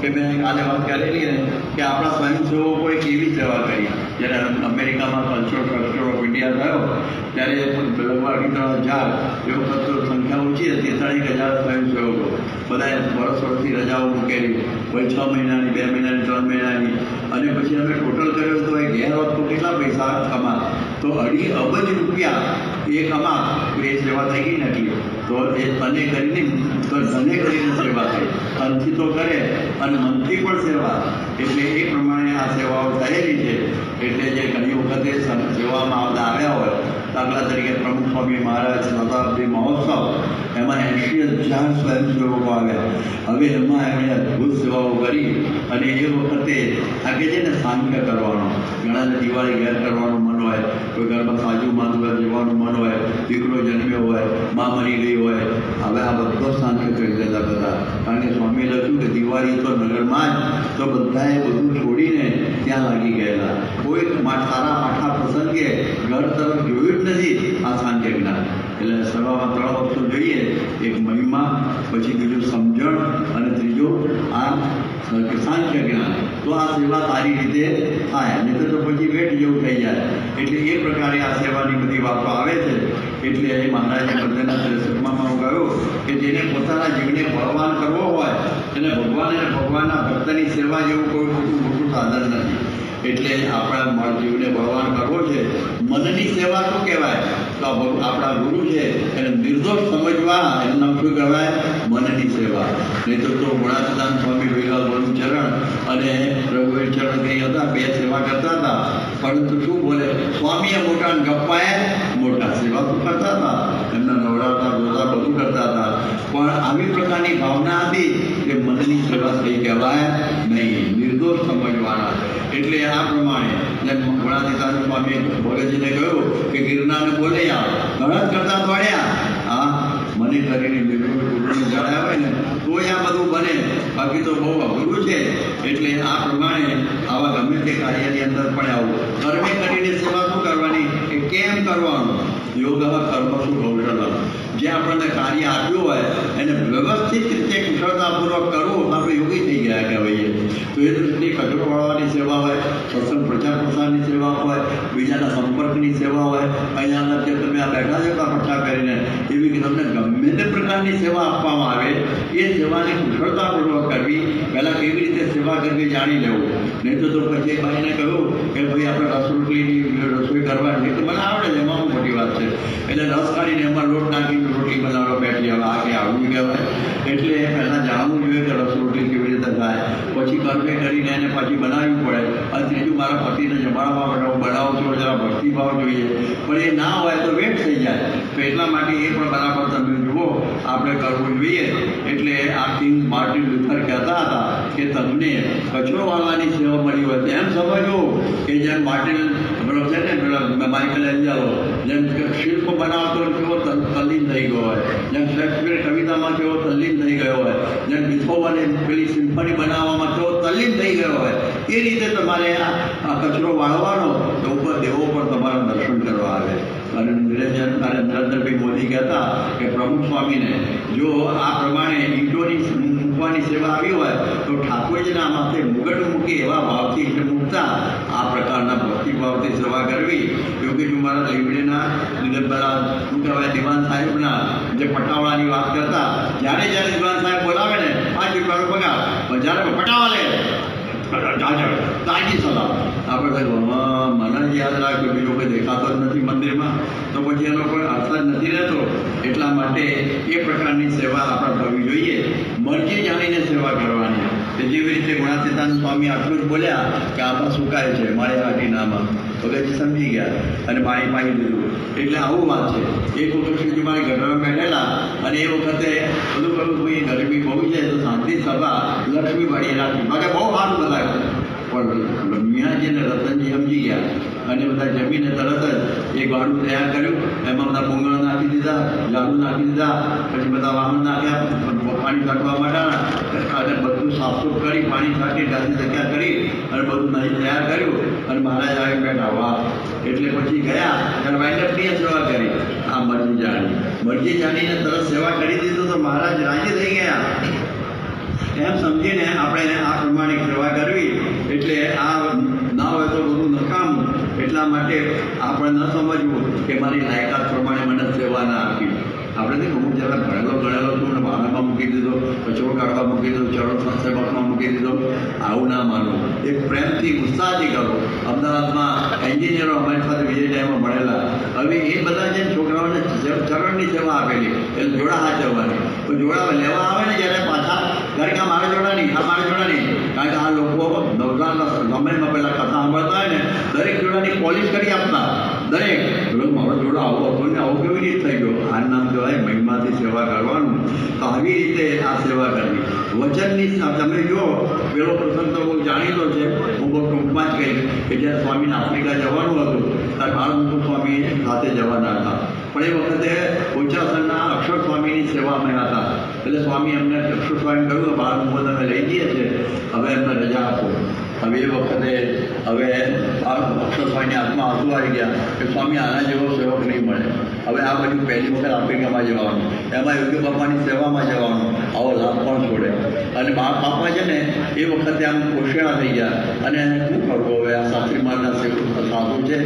કે મેં કાલે વાત કરેલી ને કે આપણા સ્વયંસેવકોએ કેવી સેવા કરી. જ્યારે અમેરિકામાં કલ્ચરલ સ્ટ્રક્ચર ઓફ ઇન્ડિયા થયો ત્યારે લગભગ 2,500 એ વખત તો સંખ્યા ઓછી હતી. 43,000 સ્વયંસેવકો બધાએ વર્ષોથી રજાઓ મૂકેલી હોય, 6 મહિનાની, 2 મહિનાની, 3 મહિનાની. અને પછી અમે ટોટલ કર્યો તો એ ઘેર હોત તો કેટલા પૈસા કમા? તો 2.5 અબજ રૂપિયા એ કમા. એ સેવા થઈ ગઈ નથી. તો એ તને કરીને તો ધને કરીને સેવા થઈ. તનથી તો કરે અને મનથી પણ સેવા. એટલે એ પ્રમાણે આ સેવાઓ થયેલી છે. એટલે જે ઘણી વખતે સેવામાં આવ્યા હોય, દાખલા તરીકે પ્રમુખ સ્વામી મહારાજ શતાબ્દી મહોત્સવ, એમાં 80,000 સ્વયંસેવકો આવ્યા. હવે એમાં એમણે અદ્ભુત સેવાઓ કરી. અને એ વખતે આ કે છે ને સાંખ્ય કરવાનો, ઘણાને દિવાળી ઘેર કરવાનું મન હોય, કોઈ ઘરમાં સાજુ માનવા જવાનું મન હોય, દીકરો જન્મ્યો હોય, મા મરી ગઈ હોય. હવે આ બધો સાંખ્ય કરી દેતા બધા. કારણ કે સ્વામીએ લખ્યું કે દિવાળી તો નગરમાં જ, તો બધાએ બધું છોડીને ત્યાં લાગી ગયેલા. કોઈ સારા માઠા પ્રસંગે ઘર તરફ જોયું જ નથી આ સાંખ્ય જ્ઞાન. એટલે સભામાં 3 વસ્તુ જોઈએ. એક મહિમા, પછી બીજું સમજણ, અને ત્રીજું આ સાંખ્ય જ્ઞાન. તો આ સેવા સારી રીતે થાય, નહીં તો પછી વેટ જેવું થઈ જાય. એટલે એ પ્રકારે આ સેવાની બધી વાતો આવે છે. એટલે એ મહારાજે બંનેના દર્શકમાં હું કહ્યું કે જેને પોતાના જીવને બળવાન કરવો હોય એને ભગવાન અને ભગવાનના ભક્તની સેવા જેવું કોઈ મોટું સાધન નથી. એટલે આપણા જીવને બળવાન કરવો છે. મનની સેવા શું કહેવાય? તો આપણા ગુરુ છે એને નિર્દોષ સમજવા, એનું નામ શું કહેવાય? મનની સેવા. નહીં તો ગુણાતીતાન સ્વામી વિવેકાનંદ ચરણ અને રઘુવીર ચરણ કંઈ હતા, બે સેવા કરતા હતા. પરંતુ શું બોલે? સ્વામીએ મોટા ને ગપ્પાએ મોટા. સેવા શું કરતા હતા? એમના નવડાવતા ધોતા બધું કરતા હતા. પણ આવી પ્રકારની ભાવના હતી કે મનની સેવા થઈ કહેવાય નહીં, નિર્દોષ સમજવાના. એટલે આ પ્રમાણે જેમ ગુણાતીતાન સ્વામી ભગતજીને કહ્યું કે ગિરનારને બોલ્યા, ઘણા કરતા દોડ્યા, હા મને કરીને ગુરુને જણાવ્યા હોય ને તો આ બધું બને, બાકી તો બહુ અઘરું છે. એટલે આ પ્રમાણે આવા ગમે તે કાર્યની અંદર પણ આવું કર્મે કરીને સેવા શું કરવાની, એ કેમ કરવાનું? યોગ કર્મ શું કૌશલ. જે આપણને કાર્ય આપ્યું હોય એને વ્યવસ્થિત રીતે કુશળતાપૂર્વક કરવું, આપણે યોગી થઈ ગયા કહેવાય. તો એ દૃષ્ટિએ કચરો વાળવાની સેવા હોય, સત્સંગ પ્રચાર પ્રસારની સેવા હોય, બીજાના સંપર્કની સેવા હોય, અહીંયાના જે તમે આ બેઠા છો કથા કરીને, એવી કે તમને ગમે તે પ્રકારની સેવા આપવામાં આવે એ સેવાને કુશળતાપૂર્વક કરવી. પહેલાં કેવી રીતે સેવા કરવી જાણી લેવું. નહીં તો પછી ભાઈને કહ્યું કે ભાઈ આપણે રસોઈ કરવાની, તો મને આવડે છે, એમાં મોટી વાત છે. એટલે રસ કાઢીને એમાં લોટ નાખીને રોટલી બનાવવા બેઠી, હવે આ કે આવું કહેવાય. એટલે પહેલાં જાણવું જોઈએ કે રસ રોટલી કેવી રીતે થાય, પછી કર્મે કરીને એને પાછી બનાવવી પડે. અને ત્રીજું મારા પતિને જમાડવા માટે હું બનાવું છું, જરા ભક્તિભાવ જોઈએ. પણ એ ના હોય તો વેટ થઈ જાય. તો એટલા માટે એ પણ બરાબર તમે જુઓ આપણે કરવું જોઈએ. એટલે આ કિંગ માર્ટિન લ્યુથર કહેતા હતા કે તમને કચરો વાળવાની સેવા મળી હોય તેમ સમજો કે જેમ માર્ટિન છે ને માઇકલ એન્જલો જેમ શિલ્પ બનાવતો કેવો તલ્લીન થઈ ગયો હોય, જેમ શેક્સપિયર કવિતામાં કેવો તલ્લીન થઈ ગયો હોય, જેમ બિથોવને પેલી સિમ્ફની બનાવવામાં કેવો તલ્લીન થઈ ગયો હોય, એ રીતે તમારે આ કચરો વાળવાનો તો ઉપર દેવો પણ તમારા દર્શન કરવા આવે. અને નરેન્દ્રભાઈ મોદી કહેતા કે પ્રમુખ સ્વામીને જો આ પ્રમાણે ઈંટોની મૂકવાની સેવા આવી હોય તો ઠાકોરજીના માથે મુગટ મૂકી એવા ભાવથી ઈંટ મૂકતા આ પ્રકારના ભક્તિભાવથી સેવા કરવી. યોગીજી મહારાજ લીમડીના નિરંબરા શું કહેવાય દિવાન સાહેબના જે પટાવાળાની વાત કરતા, જ્યારે દિવાન સાહેબ બોલાવે ને 5 રૂપિયાનો પગાર, પણ જ્યારે પટાવા લે તાજી સલાહ આપણે મને યાદ રાખ્યું બીજો કોઈ દેખાતો જ નથી મંદિરમાં, તો પછી એનો કોઈ અર્થ જ નથી રહેતો. એટલા માટે એ પ્રકારની સેવા આપણે થવી જોઈએ. મરજી જાણીને સેવા કરવાની. કે જેવી રીતે ગુણાતીતાન સ્વામી આટલું જ બોલ્યા કે આમાં સુકાય છે મારી હાટીનામાં, ભગતજી સમજી ગયા અને પાણી પાઈ દીધું. એટલે આવું વાત છે. એક વખત સુધી મારી ઘરમાં બેઠેલા અને એ વખતે બધું કહ્યું ભાઈ ગરમી બહુ છે તો શાંતિ સભા લક્ષ્મી વાળી રાખી, મને બહુ સારું બતાવ્યું. પણ મિયાજી અને રતનજી સમજી ગયા અને બધા જમીને તરત જ એક ગાડું તૈયાર કર્યું, એમાં બધા પોંગળો નાખી દીધા, લાડુ નાખી દીધા, પછી બધા વાહન નાખ્યા, પાણી કાઢવા માંડ્યા અને બધું સાફસૂફ કરી પાણી છાંટી ડાલી જગ્યા કરી અને બધું નહીં તૈયાર કર્યું અને મહારાજ આવી બેઠા. વાહ! એટલે પછી ગયા ત્યારે વાઇન્ડઅપની સેવા કરી. આ મરજી જાણીને તરત સેવા કરી દીધું તો મહારાજ રાજી થઈ ગયા. એમ સમજીને આપણે આ પ્રમાણે સેવા કરવી. એટલે આ ના હોય તો બધું નકામું. એટલા માટે આપણે ન સમજવું કે મારી લાયકાત પ્રમાણે મને સેવા ના આપી. આપણે હું જરા ગણેલો છું ને વાહનમાં મૂકી દીધો, કચરો કાઢવા મૂકી દીધો, ચરણ સત્સંગમાં મૂકી દીધો, આવું ના માનવું. એક પ્રેમથી ઉત્સાહથી કરો. અમદાવાદમાં એન્જિનિયરો અમારી સાથે બીજે ટાઈમમાં ભણેલા, હવે એ બધા જે છોકરાઓને ચરણની સેવા આપેલી એટલે જોડા હાચવવાની. તો જોડા લેવા આવે ને જ્યારે પાછા ત્યારે કે મારા જોડા નહીં, આ મારા જોડા નહીં. કારણ કે આ લોકો નવરાના સમયમાં પહેલાં કથા સાંભળતા હોય ને દરેક જોડાની પોલિશ કરી આપતા. દરેક મારો જોડા આવો હતો ને આવું કેવી રીતે થઈ ગયો. આ નામ કહેવાય મહિમાથી સેવા કરવાનું. તો આવી રીતે આ સેવા કરવી. વચનની તમે જુઓ પેલો પ્રસંગ તો બહુ જાણીતો છે. હું બહુ ટૂંકમાં જ કહી કે જ્યારે સ્વામીને આફ્રિકા જવાનું હતું ત્યારે બાળમુકુ સ્વામી સાથે જવાના હતા. પણ એ વખતે ઉચ્ચાસનના અક્ષર સ્વામીની સેવામાં હતા. એટલે સ્વામી અમને અક્ષર સ્વામી કહ્યું કે બાળમુકુ તમે લઈ જઈએ છીએ, હવે એમને રજા આપો. હવે એ વખતે હવે અક્ષર સ્વામીની હાથમાં આંસુ આવી ગયા કે સ્વામી આના જેવો સેવક નહીં મળે. હવે આ બધું પહેલી વખત આફ્રિકામાં જવાનું, એમાં યોગી બાપાની સેવામાં જવાનું, આવો લાભ પણ છોડે. અને બાપા છે ને એ વખતે આમ કોશિયાળા થઈ ગયા અને શું કરવું હવે આ શાસ્ત્રીમાના સાધુ છે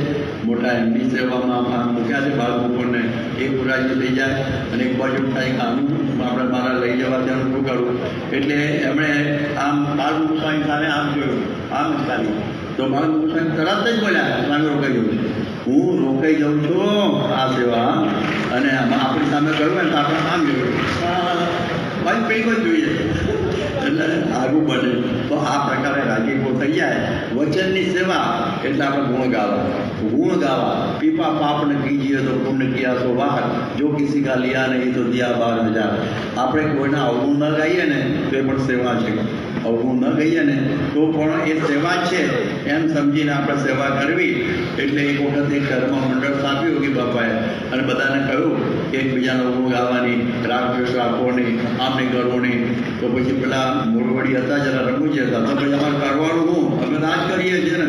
મોટા એમની સેવામાં આમ મૂક્યા છે બાળકોને એ પુરાજી થઈ જાય અને એક બાજુ થાય કે આનું આપણે મારા લઈ જવા ત્યાં શું કરવું એટલે એમણે આમ બાળ ગુસ્વામી સામે આમ જોયું આમ જ ખાલી તો બાળ ગુસ્વામી તરત જ બોલ્યા સામે રોકાઈ જવું હું રોકાઈ જાઉં છું આ સેવા અને આપણી સામે કહ્યું ને તો આપણે આમ જોયું ભાઈ પેલું જ જોઈએ એટલે આગું બને તો આ પ્રકારે રાજીપો થઈ જાય વચનની સેવા એટલે આપણે ગુણ ગાવા પીપા પાપ ને કીજીએ તો પુण्य કિયા સો વાર જો કિસી કા લિયા નહીં તો દિયા 12,000 આપણે કોઈના અવગુણ ન ગાઈએ ને તો એ પણ સેવા છે અવગુણ ન ગઈએ ને તો પણ એ સેવા છે એમ સમજીને આપણે સેવા કરવી એટલે એક વખત એક ધર્મ મંડળ સ્થાપ્યું કે બાપાએ અને બધાને કહ્યું કે એકબીજાનો અવગુણ ગાવાની રાગદ્વેષ રાખવો નહીં આમ નહીં કરવું નહીં તો પછી પેલા મૂળવડી હતા જરા રમૂજી હતા તો પછી અમારે કરવાનું હું અમે તો આ જ કરીએ છીએ ને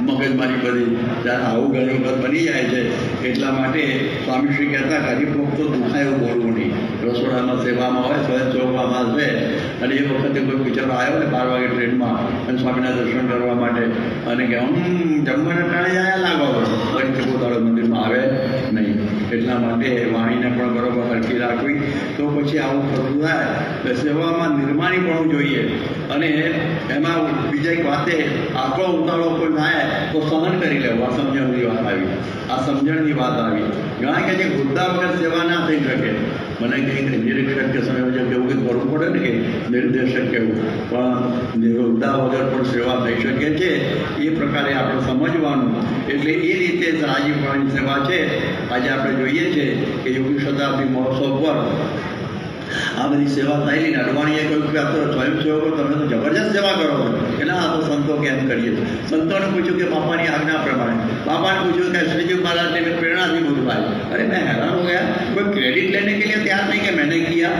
મગજમારી બધી જ્યારે આવું ઘણી વખત બની જાય છે એટલા માટે સ્વામીશ્રી કહેતા હરિભોગ તો દુખાય એવું બોલવું નહીં રસોડામાં સેવામાં હોય સ્વયંસેવકમાં છે અને એ વખતે કોઈ બિચારો આવ્યો ને 12 વાગે ટ્રેનમાં અને સ્વામીના દર્શન કરવા માટે અને કે જમવાના ટાણે આવ્યા લાગો પછી પોતાનો મંદિરમાં આવે નહીં એટલા માટે વાણીને પણ બરોબર હરખી રાખવી તો પછી આવું થતું થાય એટલે સેવામાં નિર્માણી પણ જોઈએ અને એમાં બીજા એક વાતે આટલો ઉતાળો કોઈ થાય તો સહન કરી લેવું આ સમજણની વાત આવી આ સમજણની વાત આવી ઘણા કે જે મુદ્દા વગર સેવા ના થઈ શકે મને કંઈક નિરીક્ષક કે સંયોજક એવું કંઈક કરવું પડે ને કે નિર્દેશક કેવું પણ મુદ્દા વગર પણ સેવા થઈ શકે છે એ પ્રકારે આપણે સમજવાનું એટલે એ રીતે રાજીપાની સેવા છે આજે આપણે જોઈએ છીએ કે યોગી શતાબ્દી મહોત્સવ પર આ બધી સેવા થયેલી ને અડવાણીએ કહ્યું કે આ તો સ્વયંસેવકો તમે તો જબરજસ્ત સેવા કરો એટલે આ તો સંતો કેમ કરીએ સંતોને પૂછ્યું કે બાપાની આજ્ઞા પ્રમાણે બાપાને પૂછ્યું કે શ્રીજી મહારાજને પ્રેરણાથી બધું ભાઈ અરે મેં હેરાન હો ગયા કોઈ ક્રેડિટ લેને કે लिए तैयार नहीं कि मैंने किया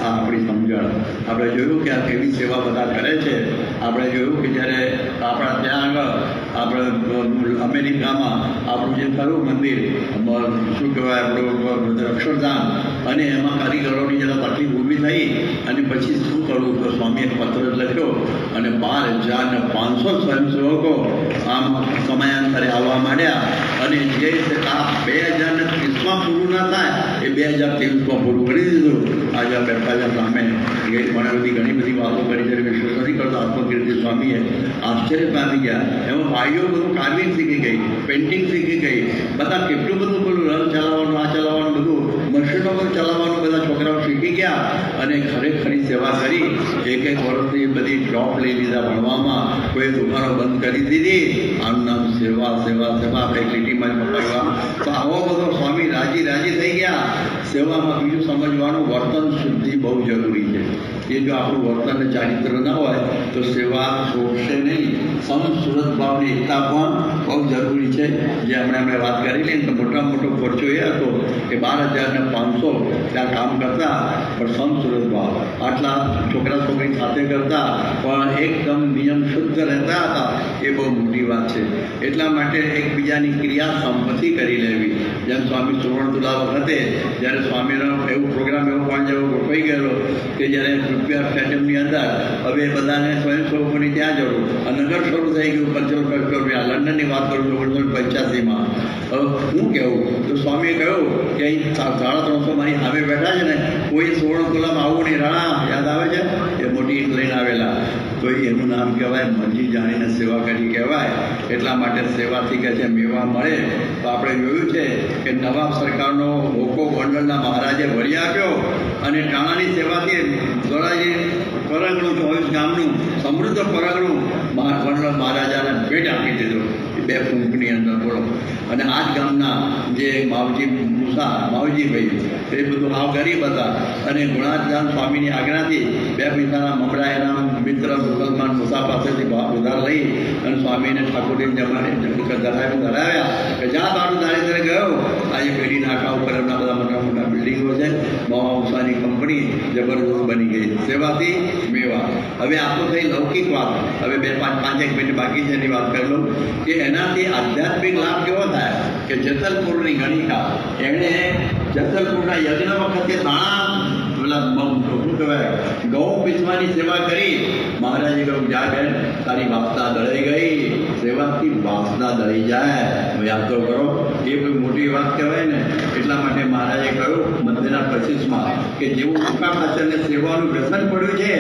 આ આપણી સમજણ આપણે જોયું કે આ કેવી સેવા બધા કરે છે આપણે જોયું કે જ્યારે આપણા ત્યાં આગળ આપણે અમેરિકામાં આપણું જે ખરું મંદિર શું કહેવાય આપણું અક્ષરધામ અને એમાં કારીગરોની જરા તકલીફ ઊભી થઈ અને પછી શું કરવું તો સ્વામીએ પત્ર લખ્યો અને 12,500 સ્વયંસેવકો આમ સમયાંતરે આવવા માંડ્યા અને જે આ 2030માં પૂરું ના થાય એ 2023માં પૂરું કરી દીધું આજે આ બેઠા સામે ઘણી બધી વાતો કરી છે વિશ્વાસ નથી કરતો આત્મકીર્તિ સ્વામીએ આશ્ચર્ય પામી ગયા એમાં ભાઈઓ બધું કાર્વિંગ શીખી ગઈ પેઇન્ટિંગ શીખી ગઈ બધા કેટલું બધું પેલું રંગ ચલાવવાનું આ ચલાવવાનું બધું મશીનો પર ચલાવવાનું બધા છોકરાઓ શીખી ગયા અને ખરેખરી સેવા કરી એક વર્ષની બધી ડ્રોપ લઈ લીધા ભણવામાં કોઈ દુકાનો બંધ કરી દીધી આનું નામ સેવા સેવા સેવા આપણે લીટીમાં પકડવા તો આવો બધો સ્વામી રાજી થઈ ગયા સેવામાં બીજું સમજવાનું વર્તન શુદ્ધિ બહુ જરૂરી છે એ જો આપણું વર્તન ચારિત્ર ના હોય તો સેવા શોભશે નહીં સમસુરત ભાવની એકતા પણ બહુ જરૂરી છે જે આપણે વાત કરી લઈએ તો મોટા મોટો ખર્ચો એ હતો કે 12,500 ત્યાં કામ કરતા પણ સમસુરત ભાવ આટલા છોકરા છોકરી સાથે કરતા પણ એકદમ નિયમ શુદ્ધ રહેતા હતા એ બહુ મોટી વાત છે એટલા માટે એકબીજાની ક્રિયા સંપત્તિ કરી લેવી જેમ સ્વામી સુવર્ણતુલા વખતે જ્યારે સ્વામીનો એવું પ્રોગ્રામ એવો પણ જેવો ગોઠવાઈ ગયેલો કે જ્યારે રૂપિયા સ્ટેડિયમની અંદર હવે બધાને સ્વયંસેવકોની ત્યાં જવું અને નગર શરૂ થઈ ગયું 75 રૂપિયા લંડનની વાત કરું છું 1985માં હવે શું કહેવું તો સ્વામીએ કહ્યું કે અહીં 350 મારી સામે બેઠા છે ને કોઈ સુવર્ણતુલામાં આવું નહીં રાણા યાદ આવે છે એ મોટી ઈંટ લઈને આવેલા તો એનું નામ કહેવાય મરજી જાણીને સેવા કરી કહેવાય એટલા માટે સેવાથી કહે છે મેવા મળે તો આપણે જોયું છે કે નવાબ સરકારનો હોકો ગોંડલના મહારાજે ભરી આપ્યો અને ટાણાની સેવાથી ધોરાજી પરગણું 24 ગામનું સમૃદ્ધ પરગણું ગોંડલ મહારાજાને ભેટ આપી દીધું 2 ફૂંકની અંદર બોલો અને આ જ ગામના જે માવજીભાઈ એ બધું આવ ગરીબ હતા અને ગુણાધાન સ્વામીની આજ્ઞાથી 2 પૈસાના મમરાયના મિત્ર મુસલમાન મુસા પાસેથી ઉધાર લઈ અને સ્વામીને ઠાકોરજી જમાને ધરાવ્યા કે જ્યાં તારું દારિદ્ર ગયો આજે પેઢી નાકા ઉપર એમના બધા મોટા મોટા બિલ્ડિંગો છે મહાઉસાની કંપની જબરદસ્ત બની ગઈ સેવાથી મેવા હવે આ તો થઈ લૌકિક વાત હવે 5 મિનિટ બાકી છે એની વાત કરી લઉં કે એનાથી આધ્યાત્મિક લાભ કેવો થાય કે જેતલપુરની ગણિકા એણે જેતલપુરના યજ્ઞ વખતે શું કહેવાય ગૌ વિશ્વની સેવા કરી. મહારાજે કહ્યું, જા બેન, તારી વાસના દળાઈ ગઈ. સેવાથી વાસના દળી જાય, યાદ તો કરો. એ કોઈ મોટી વાત કહેવાય ને. એટલા માટે મહારાજે કહ્યું મંદિરના પ્રશિષમાં કે જેવું ટૂંકા ખાચરને સેવાનું વ્યસન પડ્યું છે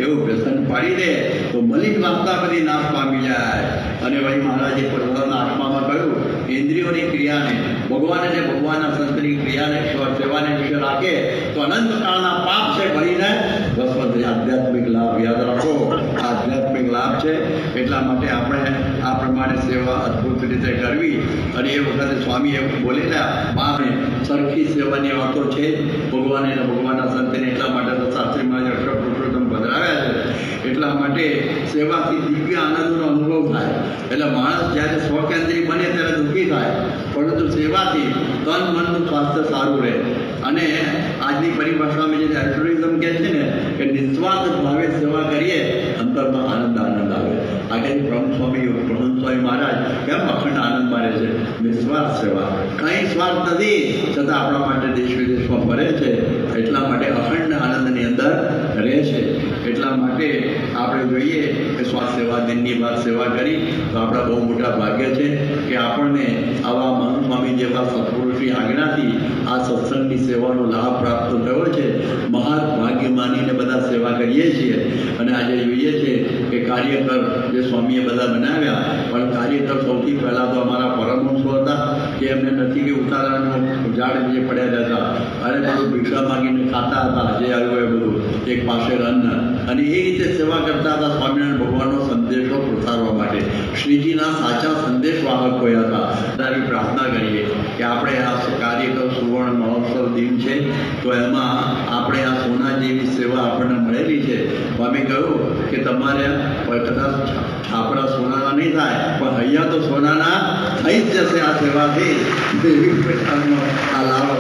એવું વ્યસન પાડી દે તો મલિન વાસના બધી નાશ પામી જાય. અને વળી મહારાજે પોતાના આત્મામાં કહ્યું, ઇન્દ્રિયોની ક્રિયાને ભગવાન અને ભગવાનના સંતની ક્રિયાને સેવાને વિશે રાખે તો અનંત કાળના પાપ છે ભરીને ભસ્મ થઈ. આધ્યાત્મિક લાભ યાદ રાખો, આધ્યાત્મિક લાભ છે. એટલા માટે આપણે આ પ્રમાણે સેવા અદ્ભુત રીતે કરવી. અને એ વખતે સ્વામી એવું બોલેલા, બાપને સરખી સેવાની વાતો છે ભગવાન અને ભગવાનના સંતને. એટલા માટે તો શાસ્ત્રીમાં અક્ષર પુરુષોત્તમ પધરાવ્યા છે. એટલા માટે સેવાથી દિવ્ય આનંદનો અનુભવ થાય. એટલે માણસ જ્યારે સ્વકેન્દ્રી બને ત્યારે દુઃખી થાય, પરંતુ સેવાથી તન મનનું સ્વાસ્થ્ય સારું રહે. અને આજની પરિભાષામાં જે એલ્ટ્રુઇઝમ કહે છે ને કે નિસ્વાર્થ ભાવે સેવા કરીએ, અંતરમાં આનંદ આવે. આગળ પ્રમુખ સ્વામી મહારાજ કેમ અખંડ આનંદ મારે છે? નિસ્વાર્થ સેવા, કંઈ સ્વાર્થ નથી, છતાં આપણા માટે દેશ વિદેશમાં ફરે છે. એટલા માટે અખંડ આનંદની અંદર રહે છે. એટલા માટે આપણે જોઈએ કે સેવા દિનની વાત સેવા કરી તો આપણા બહુ મોટા ભાગ્ય છે કે આપણને આવા મનુ સ્વામી જેવા સત્પુરુષની આજ્ઞાથી આ સત્સંગની સેવાનો લાભ પ્રાપ્ત થયો છે. મહાન ભાગ્ય માનીને બધા સેવા કરીએ છીએ. અને આજે જોઈએ છીએ કે કાર્યકર જે સ્વામીએ બધા બનાવ્યા, પણ કાર્યકર સૌથી પહેલાં તો અમારા પરમહંસો હતા કે એમને નથી કે ઉતારાનું ઝાડ જે પડ્યા રહેતા અને બધું ભિક્ષા માગીને ખાતા હતા, જે આવ્યું એ બધું એક પાસે અન્ન, અને એ રીતે સેવા કરતા હતા. સ્વામિનારાયણ ભગવાનનો સંદેશો પ્રસારવા માટે શ્રીજીના સાચા સંદેશ વાહક હોયા હતા. તારી પ્રાર્થના કરીએ કે આપણે આ કાર્યકર સુવર્ણ મહોત્સવ દિન છે તો એમાં આપણે આ સોના જેવી સેવા આપણને મળેલી છે. સ્વામી કહ્યું કે તમારે કદાચ છાપડા સોનાના નહીં થાય, પણ અહીંયા તો સોનાના થઈ જ જશે આ સેવાથી. એવી પ્રકારનો આ લાભ